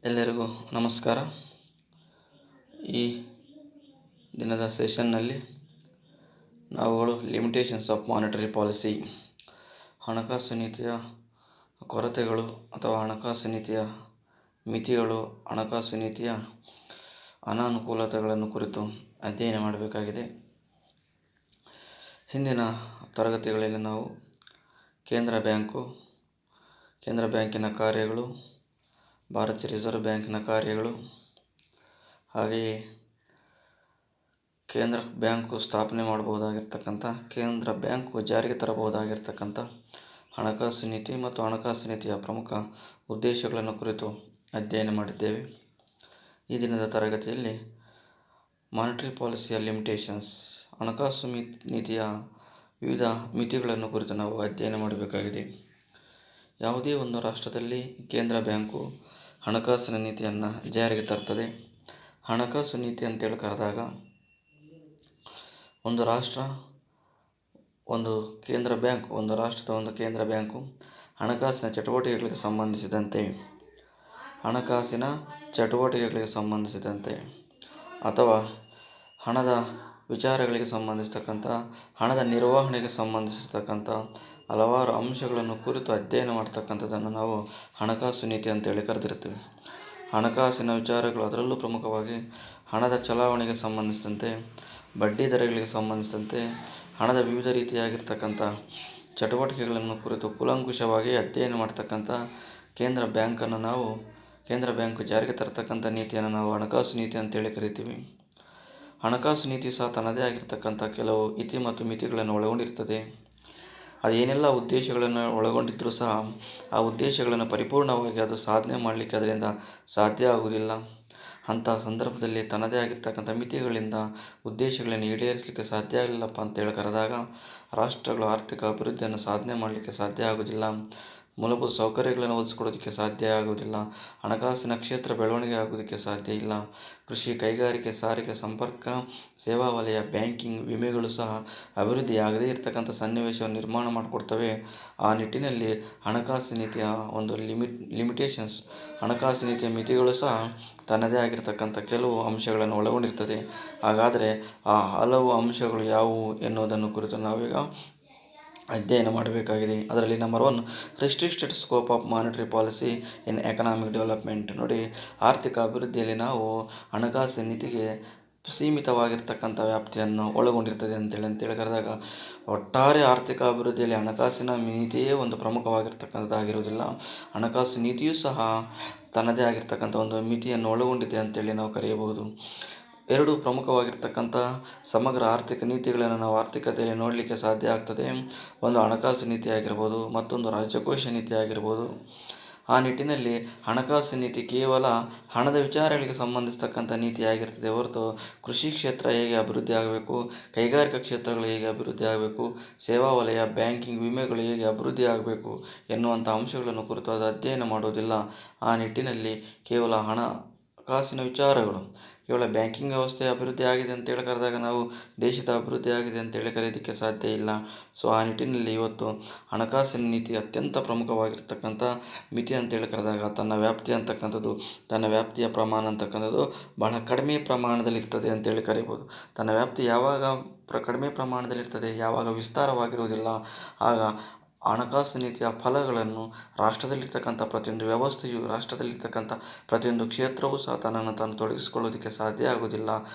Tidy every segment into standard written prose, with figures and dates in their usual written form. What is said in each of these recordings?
ಎಲ್ಲರಿಗೂ ನಮಸ್ಕಾರ. ಈ ದಿನದ ಸೆಷನ್ನಲ್ಲಿ ನಾವುಗಳು ಲಿಮಿಟೇಷನ್ಸ್ ಆಫ್ ಮಾನಿಟರಿ ಪಾಲಿಸಿ, ಹಣಕಾಸು ನೀತಿಯ ಕೊರತೆಗಳು ಅಥವಾ ಹಣಕಾಸು ನೀತಿಯ ಮಿತಿಗಳು, ಹಣಕಾಸು ನೀತಿಯ ಅನಾನುಕೂಲತೆಗಳನ್ನು ಕುರಿತು ಅಧ್ಯಯನ ಮಾಡಬೇಕಾಗಿದೆ. ಹಿಂದಿನ ತರಗತಿಗಳಲ್ಲಿ ನಾವು ಕೇಂದ್ರ ಬ್ಯಾಂಕಿನ ಕಾರ್ಯಗಳು, ಭಾರತೀಯ ರಿಸರ್ವ್ ಬ್ಯಾಂಕಿನ ಕಾರ್ಯಗಳು, ಹಾಗೆಯೇ ಕೇಂದ್ರ ಬ್ಯಾಂಕು ಸ್ಥಾಪನೆ ಮಾಡಬಹುದಾಗಿರ್ತಕ್ಕಂಥ, ಕೇಂದ್ರ ಬ್ಯಾಂಕು ಜಾರಿಗೆ ತರಬಹುದಾಗಿರ್ತಕ್ಕಂಥ ಹಣಕಾಸು ನೀತಿ ಮತ್ತು ಹಣಕಾಸು ನೀತಿಯ ಪ್ರಮುಖ ಉದ್ದೇಶಗಳನ್ನು ಕುರಿತು ಅಧ್ಯಯನ ಮಾಡಿದ್ದೇವೆ. ಈ ದಿನದ ತರಗತಿಯಲ್ಲಿ ಮಾನಿಟರಿ ಪಾಲಿಸಿಯ ಲಿಮಿಟೇಷನ್ಸ್, ಹಣಕಾಸು ನೀತಿಯ ವಿವಿಧ ಮಿತಿಗಳನ್ನು ಕುರಿತು ನಾವು ಅಧ್ಯಯನ ಮಾಡಬೇಕಾಗಿದೆ. ಯಾವುದೇ ಒಂದು ರಾಷ್ಟ್ರದಲ್ಲಿ ಕೇಂದ್ರ ಬ್ಯಾಂಕು ಹಣಕಾಸಿನ ನೀತಿಯನ್ನು ಜಾರಿಗೆ ತರ್ತದೆ. ಹಣಕಾಸು ನೀತಿ ಅಂತೇಳಿ ಕರೆದಾಗ ಒಂದು ರಾಷ್ಟ್ರದ ಒಂದು ಕೇಂದ್ರ ಬ್ಯಾಂಕು ಹಣಕಾಸಿನ ಚಟುವಟಿಕೆಗಳಿಗೆ ಸಂಬಂಧಿಸಿದಂತೆ ಅಥವಾ ಹಣದ ವಿಚಾರಗಳಿಗೆ ಸಂಬಂಧಿಸಿರ್ತಕ್ಕಂಥ, ಹಣದ ನಿರ್ವಹಣೆಗೆ ಸಂಬಂಧಿಸಿರ್ತಕ್ಕಂಥ ಹಲವಾರು ಅಂಶಗಳನ್ನು ಕುರಿತು ಅಧ್ಯಯನ ಮಾಡ್ತಕ್ಕಂಥದ್ದನ್ನು ನಾವು ಹಣಕಾಸು ನೀತಿ ಅಂತೇಳಿ ಕರೆದಿರ್ತೀವಿ. ಹಣಕಾಸಿನ ವಿಚಾರಗಳು, ಅದರಲ್ಲೂ ಪ್ರಮುಖವಾಗಿ ಹಣದ ಚಲಾವಣೆಗೆ ಸಂಬಂಧಿಸಿದಂತೆ, ಬಡ್ಡಿ ದರಗಳಿಗೆ ಸಂಬಂಧಿಸಿದಂತೆ, ಹಣದ ವಿವಿಧ ರೀತಿಯಾಗಿರ್ತಕ್ಕಂಥ ಚಟುವಟಿಕೆಗಳನ್ನು ಕುರಿತು ಕೂಲಂಕುಷವಾಗಿ ಅಧ್ಯಯನ ಮಾಡ್ತಕ್ಕಂಥ ಕೇಂದ್ರ ಬ್ಯಾಂಕು ಜಾರಿಗೆ ತರತಕ್ಕಂಥ ನೀತಿಯನ್ನು ನಾವು ಹಣಕಾಸು ನೀತಿ ಅಂತೇಳಿ ಕರಿತೀವಿ. ಹಣಕಾಸು ನೀತಿ ಸಹ ತನ್ನದೇ ಆಗಿರ್ತಕ್ಕಂಥ ಕೆಲವು ಇತಿ ಮತ್ತು ಮಿತಿಗಳನ್ನು ಒಳಗೊಂಡಿರ್ತದೆ. ಅದೇನೆಲ್ಲ ಉದ್ದೇಶಗಳನ್ನು ಒಳಗೊಂಡಿದ್ದರೂ ಸಹ ಆ ಉದ್ದೇಶಗಳನ್ನು ಪರಿಪೂರ್ಣವಾಗಿ ಅದು ಸಾಧನೆ ಮಾಡಲಿಕ್ಕೆ ಅದರಿಂದ ಸಾಧ್ಯ ಆಗುವುದಿಲ್ಲ. ಅಂಥ ಸಂದರ್ಭದಲ್ಲಿ ತನ್ನದೇ ಆಗಿರ್ತಕ್ಕಂಥ ಮಿತಿಗಳಿಂದ ಉದ್ದೇಶಗಳನ್ನು ಈಡೇರಿಸಲಿಕ್ಕೆ ಸಾಧ್ಯ ಆಗಲಿಲ್ಲಪ್ಪ ಅಂತೇಳಿ ಕರೆದಾಗ ರಾಷ್ಟ್ರಗಳು ಆರ್ಥಿಕ ಅಭಿವೃದ್ಧಿಯನ್ನು ಸಾಧನೆ ಮಾಡಲಿಕ್ಕೆ ಸಾಧ್ಯ ಆಗುವುದಿಲ್ಲ, ಮೂಲಭೂತ ಸೌಕರ್ಯಗಳನ್ನು ಒದಗಿಸಿಕೊಡೋದಕ್ಕೆ ಸಾಧ್ಯ ಆಗುವುದಿಲ್ಲ, ಹಣಕಾಸಿನ ಕ್ಷೇತ್ರ ಬೆಳವಣಿಗೆ ಆಗೋದಕ್ಕೆ ಸಾಧ್ಯ ಇಲ್ಲ. ಕೃಷಿ, ಕೈಗಾರಿಕೆ, ಸಾರಿಗೆ, ಸಂಪರ್ಕ, ಸೇವಾ ವಲಯ, ಬ್ಯಾಂಕಿಂಗ್, ವಿಮೆಗಳು ಸಹ ಅಭಿವೃದ್ಧಿಯಾಗದೇ ಇರತಕ್ಕಂಥ ಸನ್ನಿವೇಶವನ್ನು ನಿರ್ಮಾಣ ಮಾಡಿಕೊಡ್ತವೆ. ಆ ನಿಟ್ಟಿನಲ್ಲಿ ಹಣಕಾಸು ನೀತಿಯ ಒಂದು ಲಿಮಿಟೇಷನ್ಸ್, ಹಣಕಾಸು ನೀತಿಯ ಮಿತಿಗಳು ಸಹ ತನ್ನದೇ ಆಗಿರ್ತಕ್ಕಂಥ ಕೆಲವು ಅಂಶಗಳನ್ನು ಒಳಗೊಂಡಿರ್ತದೆ. ಹಾಗಾದರೆ ಆ ಹಲವು ಅಂಶಗಳು ಯಾವುವು ಎನ್ನುವುದನ್ನು ಕುರಿತು ನಾವೀಗ ಅಧ್ಯಯನ ಮಾಡಬೇಕಾಗಿದೆ. ಅದರಲ್ಲಿ number 1, restricted scope of monetary policy in economic development. ನೋಡಿ, ಆರ್ಥಿಕ ಅಭಿವೃದ್ಧಿಯಲ್ಲಿ ನಾವು ಹಣಕಾಸು ನೀತಿಗೆ ಸೀಮಿತವಾಗಿರ್ತಕ್ಕಂಥ ವ್ಯಾಪ್ತಿಯನ್ನು ಒಳಗೊಂಡಿರ್ತದೆ ಅಂತೇಳಿ ಕರೆದಾಗ ಒಟ್ಟಾರೆ ಆರ್ಥಿಕ ಅಭಿವೃದ್ಧಿಯಲ್ಲಿ ಹಣಕಾಸಿನ ನೀತಿಯೇ ಒಂದು ಪ್ರಮುಖವಾಗಿರ್ತಕ್ಕಂಥದ್ದಾಗಿರುವುದಿಲ್ಲ. ಹಣಕಾಸು ನೀತಿಯೂ ಸಹ ತನ್ನದೇ ಆಗಿರ್ತಕ್ಕಂಥ ಒಂದು ಮಿತಿಯನ್ನು ಒಳಗೊಂಡಿದೆ ಅಂತೇಳಿ ನಾವು ಕರೆಯಬಹುದು. ಎರಡು ಪ್ರಮುಖವಾಗಿರ್ತಕ್ಕಂಥ ಸಮಗ್ರ ಆರ್ಥಿಕ ನೀತಿಗಳನ್ನು ನಾವು ಆರ್ಥಿಕತೆಯಲ್ಲಿ ನೋಡಲಿಕ್ಕೆ ಸಾಧ್ಯ ಆಗ್ತದೆ. ಒಂದು ಹಣಕಾಸು ನೀತಿ ಆಗಿರ್ಬೋದು, ಮತ್ತೊಂದು ರಾಜಕೋಶ ನೀತಿ ಆಗಿರ್ಬೋದು. ಆ ನಿಟ್ಟಿನಲ್ಲಿ ಹಣಕಾಸು ನೀತಿ ಕೇವಲ ಹಣದ ವಿಚಾರಗಳಿಗೆ ಸಂಬಂಧಿಸ್ತಕ್ಕಂಥ ನೀತಿ ಆಗಿರ್ತದೆ ಹೊರತು ಕೃಷಿ ಕ್ಷೇತ್ರ ಹೇಗೆ ಅಭಿವೃದ್ಧಿ ಆಗಬೇಕು, ಕೈಗಾರಿಕಾ ಕ್ಷೇತ್ರಗಳು ಹೇಗೆ ಅಭಿವೃದ್ಧಿ ಆಗಬೇಕು, ಸೇವಾ ವಲಯ, ಬ್ಯಾಂಕಿಂಗ್, ವಿಮೆಗಳು ಹೇಗೆ ಅಭಿವೃದ್ಧಿ ಆಗಬೇಕು ಎನ್ನುವಂಥ ಅಂಶಗಳನ್ನು ಕುರಿತು ಅದು ಅಧ್ಯಯನ ಮಾಡುವುದಿಲ್ಲ. ಆ ನಿಟ್ಟಿನಲ್ಲಿ ಕೇವಲ ಹಣಕಾಸಿನ ವಿಚಾರಗಳು, ಕೇವಲ ಬ್ಯಾಂಕಿಂಗ್ ವ್ಯವಸ್ಥೆ ಅಭಿವೃದ್ಧಿ ಆಗಿದೆ ಅಂತೇಳಿ ಕರೆದಾಗ ನಾವು ದೇಶದ ಅಭಿವೃದ್ಧಿ ಆಗಿದೆ ಅಂತೇಳಿ ಕರೆಯೋದಕ್ಕೆ ಸಾಧ್ಯ ಇಲ್ಲ. ಸೊ ಆ ನಿಟ್ಟಿನಲ್ಲಿ ಇವತ್ತು ಹಣಕಾಸಿನ ನೀತಿ ಅತ್ಯಂತ ಪ್ರಮುಖವಾಗಿರ್ತಕ್ಕಂಥ ಮಿತಿ ಅಂತೇಳಿ ಕರೆದಾಗ ತನ್ನ ವ್ಯಾಪ್ತಿಯ ಪ್ರಮಾಣ ಅಂತಕ್ಕಂಥದ್ದು ಬಹಳ ಕಡಿಮೆ ಪ್ರಮಾಣದಲ್ಲಿರ್ತದೆ ಅಂತೇಳಿ ಕರಿಬೋದು. ತನ್ನ ವ್ಯಾಪ್ತಿ ಯಾವಾಗ ಕಡಿಮೆ ಪ್ರಮಾಣದಲ್ಲಿರ್ತದೆ, ಯಾವಾಗ ವಿಸ್ತಾರವಾಗಿರುವುದಿಲ್ಲ, ಆಗ ಹಣಕಾಸು ನೀತಿಯ ಫಲಗಳನ್ನು ರಾಷ್ಟ್ರದಲ್ಲಿರ್ತಕ್ಕಂಥ ಪ್ರತಿಯೊಂದು ವ್ಯವಸ್ಥೆಯು, ರಾಷ್ಟ್ರದಲ್ಲಿರ್ತಕ್ಕಂಥ ಪ್ರತಿಯೊಂದು ಕ್ಷೇತ್ರವೂ ಸಹ ತನ್ನನ್ನು ತಾನು ತೊಡಗಿಸಿಕೊಳ್ಳೋದಕ್ಕೆ ಸಾಧ್ಯ ಆಗುವುದಿಲ್ಲ.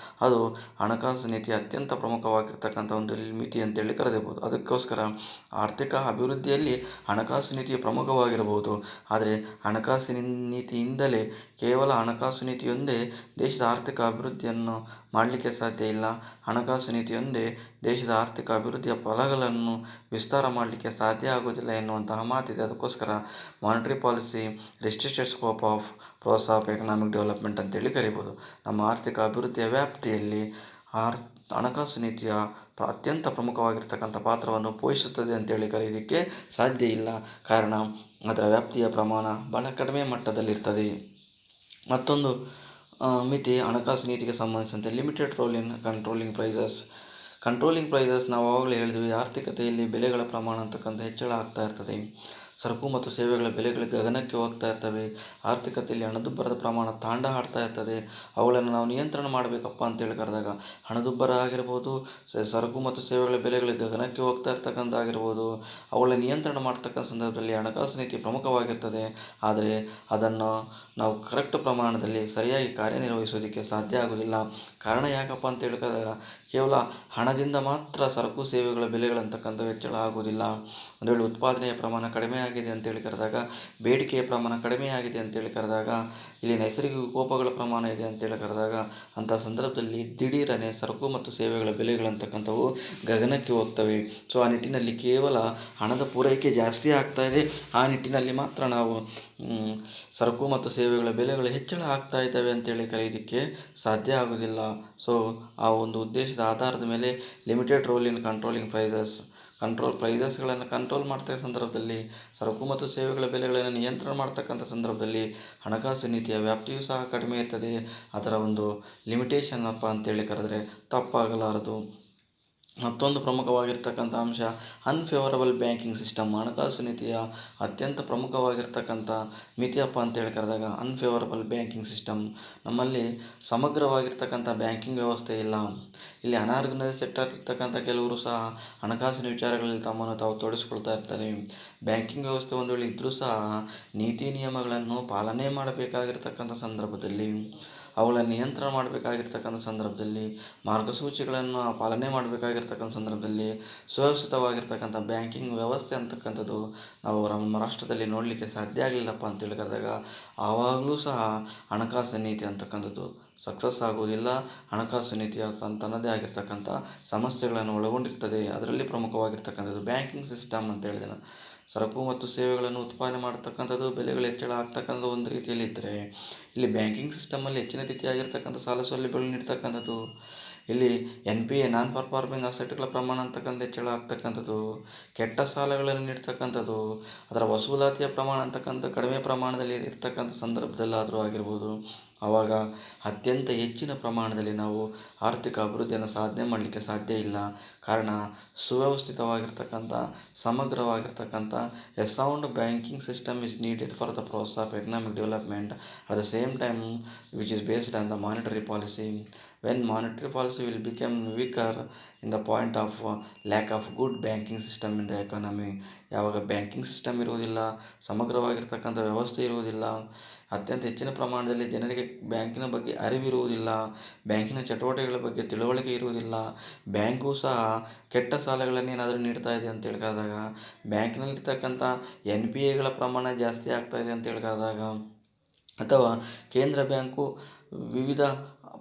ಅದು ಹಣಕಾಸು ನೀತಿಯ ಅತ್ಯಂತ ಪ್ರಮುಖವಾಗಿರ್ತಕ್ಕಂಥ ಒಂದು ಮಿತಿ ಅಂತೇಳಿ ಕರೆದಿರ್ಬೋದು. ಅದಕ್ಕೋಸ್ಕರ ಆರ್ಥಿಕ ಅಭಿವೃದ್ಧಿಯಲ್ಲಿ ಹಣಕಾಸು ನೀತಿ ಪ್ರಮುಖವಾಗಿರಬಹುದು. ಆದರೆ ಹಣಕಾಸು ನೀತಿಯಿಂದಲೇ, ಕೇವಲ ಹಣಕಾಸು ನೀತಿಯೊಂದೇ ದೇಶದ ಆರ್ಥಿಕ ಅಭಿವೃದ್ಧಿಯನ್ನು ಮಾಡಲಿಕ್ಕೆ ಸಾಧ್ಯ ಇಲ್ಲ. ಹಣಕಾಸು ನೀತಿಯೊಂದೇ ದೇಶದ ಆರ್ಥಿಕ ಅಭಿವೃದ್ಧಿಯ ಫಲಗಳನ್ನು ವಿಸ್ತಾರ ಮಾಡಲಿಕ್ಕೆ ಸಾಧ್ಯ ಆಗುವುದಿಲ್ಲ ಎನ್ನುವಂತಹ ಮಾತಿದೆ. ಅದಕ್ಕೋಸ್ಕರ monetary policy restricted scope of process of economic development ಅಂತೇಳಿ ಕರಿಬೋದು. ನಮ್ಮ ಆರ್ಥಿಕ ಅಭಿವೃದ್ಧಿಯ ವ್ಯಾಪ್ತಿಯಲ್ಲಿ ಹಣಕಾಸು ನೀತಿಯ ಅತ್ಯಂತ ಪ್ರಮುಖವಾಗಿರ್ತಕ್ಕಂಥ ಪಾತ್ರವನ್ನು ಪೋಷಿಸುತ್ತದೆ ಅಂತೇಳಿ ಕರೆಯೋದಕ್ಕೆ ಸಾಧ್ಯ ಇಲ್ಲ. ಕಾರಣ, ಅದರ ವ್ಯಾಪ್ತಿಯ ಪ್ರಮಾಣ ಬಹಳ ಕಡಿಮೆ ಮಟ್ಟದಲ್ಲಿರ್ತದೆ. ಮತ್ತೊಂದು ಮಿತಿ ಹಣಕಾಸು ನೀತಿಗೆ ಸಂಬಂಧಿಸಿದಂತೆ limited role in controlling prices. Controlling prices ನಾವು ಆವಾಗಲೇ ಹೇಳಿದ್ವಿ, ಆರ್ಥಿಕತೆಯಲ್ಲಿ ಬೆಲೆಗಳ ಪ್ರಮಾಣ ಅಂತಕ್ಕಂಥ ಹೆಚ್ಚಳ ಆಗ್ತಾ ಇರ್ತದೆ. ಸರಕು ಮತ್ತು ಸೇವೆಗಳ ಬೆಲೆಗಳು ಗಗನಕ್ಕೆ ಹೋಗ್ತಾ ಇರ್ತವೆ. ಆರ್ಥಿಕತೆಯಲ್ಲಿ ಹಣದುಬ್ಬರದ ಪ್ರಮಾಣ ತಾಂಡ ಆಡ್ತಾ ಇರ್ತದೆ. ಅವುಗಳನ್ನು ನಾವು ನಿಯಂತ್ರಣ ಮಾಡಬೇಕಪ್ಪ ಅಂತೇಳಿ ಕರೆದಾಗ ಹಣದುಬ್ಬರ ಆಗಿರ್ಬೋದು, ಸರಕು ಮತ್ತು ಸೇವೆಗಳ ಬೆಲೆಗಳು ಗಗನಕ್ಕೆ ಹೋಗ್ತಾ ಇರ್ತಕ್ಕಂಥ ಆಗಿರ್ಬೋದು, ಅವುಗಳ ನಿಯಂತ್ರಣ ಮಾಡ್ತಕ್ಕಂಥ ಸಂದರ್ಭದಲ್ಲಿ ಹಣಕಾಸು ನೀತಿ ಪ್ರಮುಖವಾಗಿರ್ತದೆ. ಆದರೆ ಅದನ್ನು ನಾವು ಕರೆಕ್ಟ್ ಪ್ರಮಾಣದಲ್ಲಿ ಸರಿಯಾಗಿ ಕಾರ್ಯನಿರ್ವಹಿಸೋದಕ್ಕೆ ಸಾಧ್ಯ ಆಗೋದಿಲ್ಲ. ಕಾರಣ ಯಾಕಪ್ಪ ಅಂತೇಳಿ ಕರೆದಾಗ ಕೇವಲ ಹಣದಿಂದ ಮಾತ್ರ ಸರಕು ಸೇವೆಗಳ ಬೆಲೆಗಳಂತಕ್ಕಂಥವು ಹೆಚ್ಚಳ ಆಗೋದಿಲ್ಲ. ಒಂದು ವೇಳೆ ಉತ್ಪಾದನೆಯ ಪ್ರಮಾಣ ಕಡಿಮೆ ಆಗಿದೆ ಅಂತೇಳಿ ಕರೆದಾಗ, ಬೇಡಿಕೆಯ ಪ್ರಮಾಣ ಕಡಿಮೆ ಆಗಿದೆ ಅಂತೇಳಿ ಕರೆದಾಗ, ಇಲ್ಲಿ ನೈಸರ್ಗಿಕ ವಿಕೋಪಗಳ ಪ್ರಮಾಣ ಇದೆ ಅಂತೇಳಿ ಕರೆದಾಗ, ಅಂಥ ಸಂದರ್ಭದಲ್ಲಿ ದಿಢೀರನೆ ಸರಕು ಮತ್ತು ಸೇವೆಗಳ ಬೆಲೆಗಳಂತಕ್ಕಂಥವು ಗಗನಕ್ಕೆ ಹೋಗ್ತವೆ. ಸೊ ಆ ನಿಟ್ಟಿನಲ್ಲಿ ಕೇವಲ ಹಣದ ಪೂರೈಕೆ ಜಾಸ್ತಿ ಆಗ್ತಾ ಇದೆ, ಆ ನಿಟ್ಟಿನಲ್ಲಿ ಮಾತ್ರ ನಾವು ಸರಕು ಮತ್ತು ಸೇವೆಗಳ ಬೆಲೆಗಳು ಹೆಚ್ಚಳ ಆಗ್ತಾ ಇದ್ದಾವೆ ಅಂತೇಳಿ ಕರೆಯೋದಕ್ಕೆ ಸಾಧ್ಯ ಆಗೋದಿಲ್ಲ. ಸೊ ಆ ಒಂದು ಉದ್ದೇಶದ ಆಧಾರದ ಮೇಲೆ ಲಿಮಿಟೆಡ್ ರೋಲ್ ಇನ್ ಕಂಟ್ರೋಲಿಂಗ್ ಪ್ರೈಸಸ್ಗಳನ್ನು ಕಂಟ್ರೋಲ್ ಮಾಡ್ತಕ್ಕ ಸಂದರ್ಭದಲ್ಲಿ, ಸರಕು ಮತ್ತು ಸೇವೆಗಳ ಬೆಲೆಗಳನ್ನು ನಿಯಂತ್ರಣ ಮಾಡ್ತಕ್ಕಂಥ ಸಂದರ್ಭದಲ್ಲಿ ಹಣಕಾಸು ನೀತಿಯ ವ್ಯಾಪ್ತಿಯೂ ಸಹ ಕಡಿಮೆ ಇರ್ತದೆ. ಅದರ ಒಂದು ಲಿಮಿಟೇಷನ್ ಅಪ್ಪ ಅಂತೇಳಿ ಕರೆದ್ರೆ ತಪ್ಪಾಗಲಾರದು. ಮತ್ತೊಂದು ಪ್ರಮುಖವಾಗಿರ್ತಕ್ಕಂಥ ಅಂಶ ಅನ್ಫೇವರಬಲ್ ಬ್ಯಾಂಕಿಂಗ್ ಸಿಸ್ಟಮ್. ಹಣಕಾಸು ನೀತಿಯ ಅತ್ಯಂತ ಪ್ರಮುಖವಾಗಿರ್ತಕ್ಕಂಥ ಮಿತಿಯಪ್ಪ ಅಂತೇಳಿ ಕರೆದಾಗ ಅನ್ಫೇವರಬಲ್ ಬ್ಯಾಂಕಿಂಗ್ ಸಿಸ್ಟಮ್. ನಮ್ಮಲ್ಲಿ ಸಮಗ್ರವಾಗಿರ್ತಕ್ಕಂಥ ಬ್ಯಾಂಕಿಂಗ್ ವ್ಯವಸ್ಥೆ ಇಲ್ಲ. ಇಲ್ಲಿ ಅನಾರ್ಗನೈಸ್ ಸೆಕ್ಟರ್ ಇರ್ತಕ್ಕಂಥ ಕೆಲವರು ಸಹ ಹಣಕಾಸಿನ ವಿಚಾರಗಳಲ್ಲಿ ತಮ್ಮನ್ನು ತಾವು ತೊಡಗಿಸ್ಕೊಳ್ತಾ ಇರ್ತಾರೆ. ಬ್ಯಾಂಕಿಂಗ್ ವ್ಯವಸ್ಥೆ ಒಂದು ವೇಳೆ ಇದ್ದರೂ ಸಹ ನೀತಿ ನಿಯಮಗಳನ್ನು ಪಾಲನೆ ಮಾಡಬೇಕಾಗಿರ್ತಕ್ಕಂಥ ಸಂದರ್ಭದಲ್ಲಿ, ಅವುಗಳನ್ನು ನಿಯಂತ್ರಣ ಮಾಡಬೇಕಾಗಿರ್ತಕ್ಕಂಥ ಸಂದರ್ಭದಲ್ಲಿ, ಮಾರ್ಗಸೂಚಿಗಳನ್ನು ಪಾಲನೆ ಮಾಡಬೇಕಾಗಿರ್ತಕ್ಕಂಥ ಸಂದರ್ಭದಲ್ಲಿ ಸುವ್ಯವಸ್ಥಿತವಾಗಿರ್ತಕ್ಕಂಥ ಬ್ಯಾಂಕಿಂಗ್ ವ್ಯವಸ್ಥೆ ಅಂತಕ್ಕಂಥದ್ದು ನಾವು ನಮ್ಮ ರಾಷ್ಟ್ರದಲ್ಲಿ ನೋಡಲಿಕ್ಕೆ ಸಾಧ್ಯ ಆಗಲಿಲ್ಲಪ್ಪ ಅಂತೇಳಿ ಕರೆದಾಗ ಆವಾಗಲೂ ಸಹ ಹಣಕಾಸು ನೀತಿ ಅಂತಕ್ಕಂಥದ್ದು ಸಕ್ಸಸ್ ಆಗುವುದಿಲ್ಲ. ಹಣಕಾಸು ನೀತಿಯ ತನ್ನದೇ ಆಗಿರ್ತಕ್ಕಂಥ ಸಮಸ್ಯೆಗಳನ್ನು ಒಳಗೊಂಡಿರ್ತದೆ. ಅದರಲ್ಲಿ ಪ್ರಮುಖವಾಗಿರ್ತಕ್ಕಂಥದ್ದು ಬ್ಯಾಂಕಿಂಗ್ ಸಿಸ್ಟಮ್ ಅಂತ ಹೇಳಿದೆ ನಾನು. ಸರಕು ಮತ್ತು ಸೇವೆಗಳನ್ನು ಉತ್ಪಾದನೆ ಮಾಡ್ತಕ್ಕಂಥದ್ದು, ಬೆಲೆಗಳು ಹೆಚ್ಚಳ ಆಗ್ತಕ್ಕಂಥ ಒಂದು ರೀತಿಯಲ್ಲಿ ಇದ್ದರೆ, ಇಲ್ಲಿ ಬ್ಯಾಂಕಿಂಗ್ ಸಿಸ್ಟಮಲ್ಲಿ ಹೆಚ್ಚಿನ ರೀತಿಯಾಗಿರ್ತಕ್ಕಂಥ ಸಾಲ ಸೌಲಭ್ಯಗಳು ನೀಡ್ತಕ್ಕಂಥದ್ದು, ಇಲ್ಲಿ NPA ನಾನ್ ಪರ್ಫಾರ್ಮಿಂಗ್ ಅಸೆಟ್ಗಳ ಪ್ರಮಾಣ ಅಂತಕ್ಕಂಥ ಹೆಚ್ಚಳ ಆಗ್ತಕ್ಕಂಥದ್ದು, ಕೆಟ್ಟ ಸಾಲಗಳನ್ನು ನೀಡ್ತಕ್ಕಂಥದ್ದು, ಅದರ ವಸೂಲಾತಿಯ ಪ್ರಮಾಣ ಅಂತಕ್ಕಂಥ ಕಡಿಮೆ ಪ್ರಮಾಣದಲ್ಲಿ ಇರ್ತಕ್ಕಂಥ ಸಂದರ್ಭದಲ್ಲಾದರೂ ಆಗಿರ್ಬೋದು, ಆವಾಗ ಅತ್ಯಂತ ಹೆಚ್ಚಿನ ಪ್ರಮಾಣದಲ್ಲಿ ನಾವು ಆರ್ಥಿಕ ಅಭಿವೃದ್ಧಿಯನ್ನು ಸಾಧನೆ ಮಾಡಲಿಕ್ಕೆ ಸಾಧ್ಯ ಇಲ್ಲ. ಕಾರಣ ಸುವ್ಯವಸ್ಥಿತವಾಗಿರ್ತಕ್ಕಂಥ ಸಮಗ್ರವಾಗಿರ್ತಕ್ಕಂಥ a sound banking system is needed for the process of economic development at the same time which is based on the monetary policy. When monetary policy will become weaker in the point of lack of good banking system in the economy. ಯಾವಾಗ banking system ಇರುವುದಿಲ್ಲ, ಸಮಗ್ರವಾಗಿರ್ತಕ್ಕಂಥ ವ್ಯವಸ್ಥೆ ಇರುವುದಿಲ್ಲ, ಅತ್ಯಂತ ಹೆಚ್ಚಿನ ಪ್ರಮಾಣದಲ್ಲಿ ಜನರಿಗೆ ಬ್ಯಾಂಕಿನ ಬಗ್ಗೆ ಅರಿವಿರುವುದಿಲ್ಲ, ಬ್ಯಾಂಕಿನ ಚಟುವಟಿಕೆಗಳ ಬಗ್ಗೆ ತಿಳುವಳಿಕೆ ಇರುವುದಿಲ್ಲ, ಬ್ಯಾಂಕು ಸಹ ಕೆಟ್ಟ ಸಾಲಗಳನ್ನೇನಾದರೂ ನೀಡ್ತಾ ಇದೆ ಅಂತ ಹೇಳಿದಾಗ, ಬ್ಯಾಂಕಿನಲ್ಲಿರ್ತಕ್ಕಂಥ NPAಗಳ ಪ್ರಮಾಣ ಜಾಸ್ತಿ ಆಗ್ತಾ ಇದೆ ಅಂತ ಹೇಳಿದಾಗ, ಅಥವಾ ಕೇಂದ್ರ ಬ್ಯಾಂಕು ವಿವಿಧ